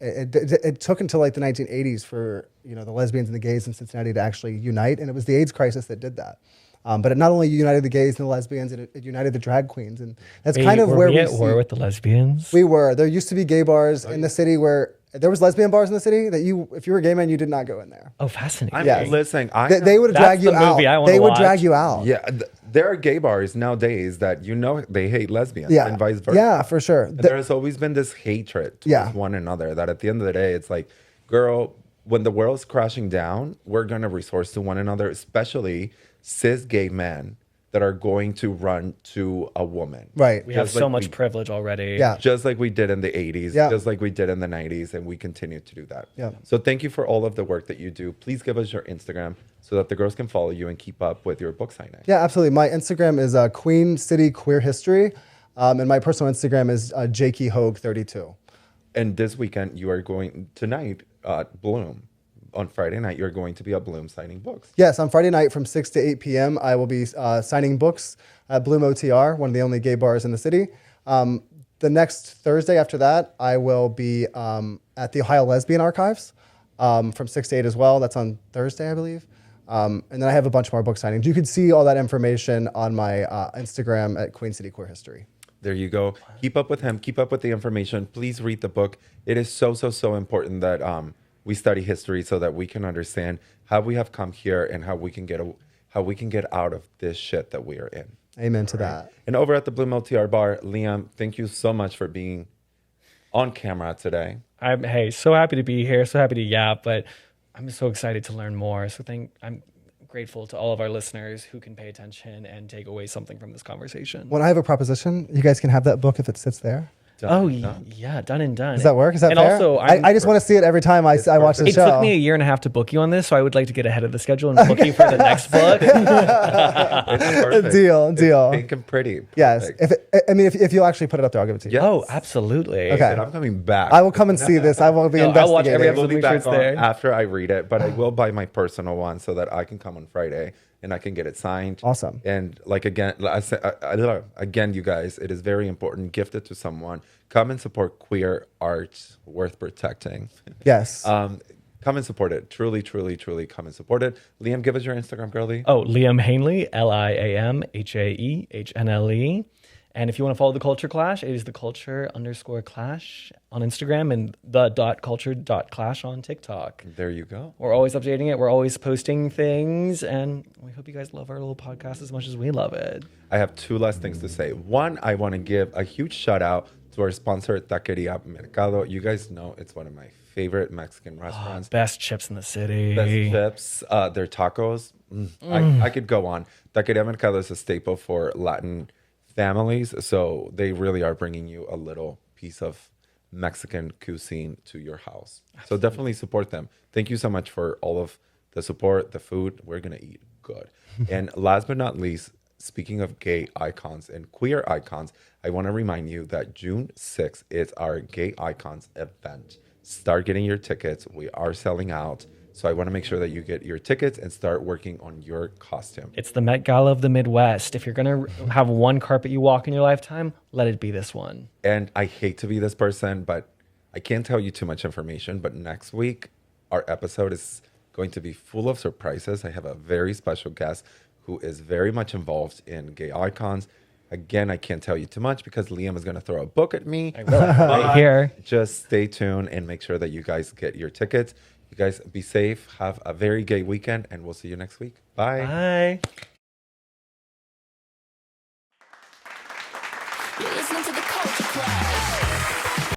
It took until like the 1980s for the lesbians and the gays in Cincinnati to actually unite, and it was the AIDS crisis that did that. But it not only united the gays and the lesbians, it united the drag queens, and that's kind of where we at war with the lesbians. We were. There used to be gay bars in the city where there was lesbian bars in the city that if you were a gay man, you did not go in there. Oh, fascinating. I'm Yes. listening. They would drag That's you the out. movie I wanna They would watch. drag you out. Yeah, there are gay bars nowadays that they hate lesbians Yeah. and vice versa. Yeah, for sure. And there has always been this hatred towards one another that at the end of the day, it's like, girl, when the world's crashing down, we're going to resource to one another, especially cis gay men that are going to run to a woman. Right. We have Just so like much privilege already. Yeah. Just like we did in the 80s, Yeah. just like we did in the 90s, and we continue to do that. Yeah. So thank you for all of the work that you do. Please give us your Instagram so that the girls can follow you and keep up with your book signing. Yeah, absolutely. My Instagram is Queen City Queer History, and my personal Instagram is Jake Hogue 32. And this weekend, you are going tonight at Bloom. On Friday night, you're going to be at Bloom signing books. Yes, on Friday night from 6 to 8 p.m., I will be signing books at Bloom OTR, one of the only gay bars in the city. The next Thursday after that, I will be at the Ohio Lesbian Archives from 6 to 8 as well. That's on Thursday, I believe. And then I have a bunch more book signings. You can see all that information on my Instagram at Queen City Queer History. There you go. Keep up with him. Keep up with the information. Please read the book. It is so, so, so important that we study history so that we can understand how we have come here and how we can get out of this shit that we are in. Amen to that. And over at the Bloom LTR bar, Liam, thank you so much for being on camera today. I'm so happy to be here, so happy to yap, but I'm so excited to learn more. I'm grateful to all of our listeners who can pay attention and take away something from this conversation. When I have a proposition, you guys can have that book if it sits there. Yeah, done and done. Does that work? Is that and fair? Also, I just want to see it every time I watch the it show. took me a year and a half to book you on this, so I would like to get ahead of the schedule and book you for the next book. It's perfect. Deal. It's pink and pretty. Yes. Perfect. if you'll actually put it up there, I'll give it to you. Yes. Oh, absolutely. Okay. And I'm coming back. I will come and see this. I will be No, I'll watch investigating. every I will episode. be Make sure back it's on there. after I read it, but I will buy my personal one so that I can come on Friday and I can get it signed. Awesome. And again, you guys, it is very important. Gift it to someone. Come and support queer art worth protecting. Yes. Come and support it. Truly, truly, truly come and support it. Liam, give us your Instagram, girlie. Oh, Liam Hanley, LiamHaehnle. And if you want to follow The Culture Clash, it is the culture_clash on Instagram and the.culture.clash on TikTok. There you go. We're always updating it. We're always posting things. And we hope you guys love our little podcast as much as we love it. I have two last things to say. One, I want to give a huge shout out to our sponsor, Taqueria Mercado. You guys know it's one of my favorite Mexican restaurants. Best chips in the city. Best chips, their tacos. I could go on. Taqueria Mercado is a staple for Latin families, so they really are bringing you a little piece of Mexican cuisine to your house. So definitely support them. Thank you so much for all of the support, the food. We're gonna eat good. And last but not least, speaking of gay icons and queer icons, I want to remind you that June 6th is our Gay Icons event. Start getting your tickets. We are selling out. So I want to make sure that you get your tickets and start working on your costume. It's the Met Gala of the Midwest. If you're going to have one carpet you walk in your lifetime, let it be this one. And I hate to be this person, but I can't tell you too much information. But next week, our episode is going to be full of surprises. I have a very special guest who is very much involved in gay icons. Again, I can't tell you too much because Liam is going to throw a book at me. I will. Right here. Just stay tuned and make sure that you guys get your tickets. You guys be safe. Have a very gay weekend, and we'll see you next week. Bye. Bye. You're listening to the Culture Clash.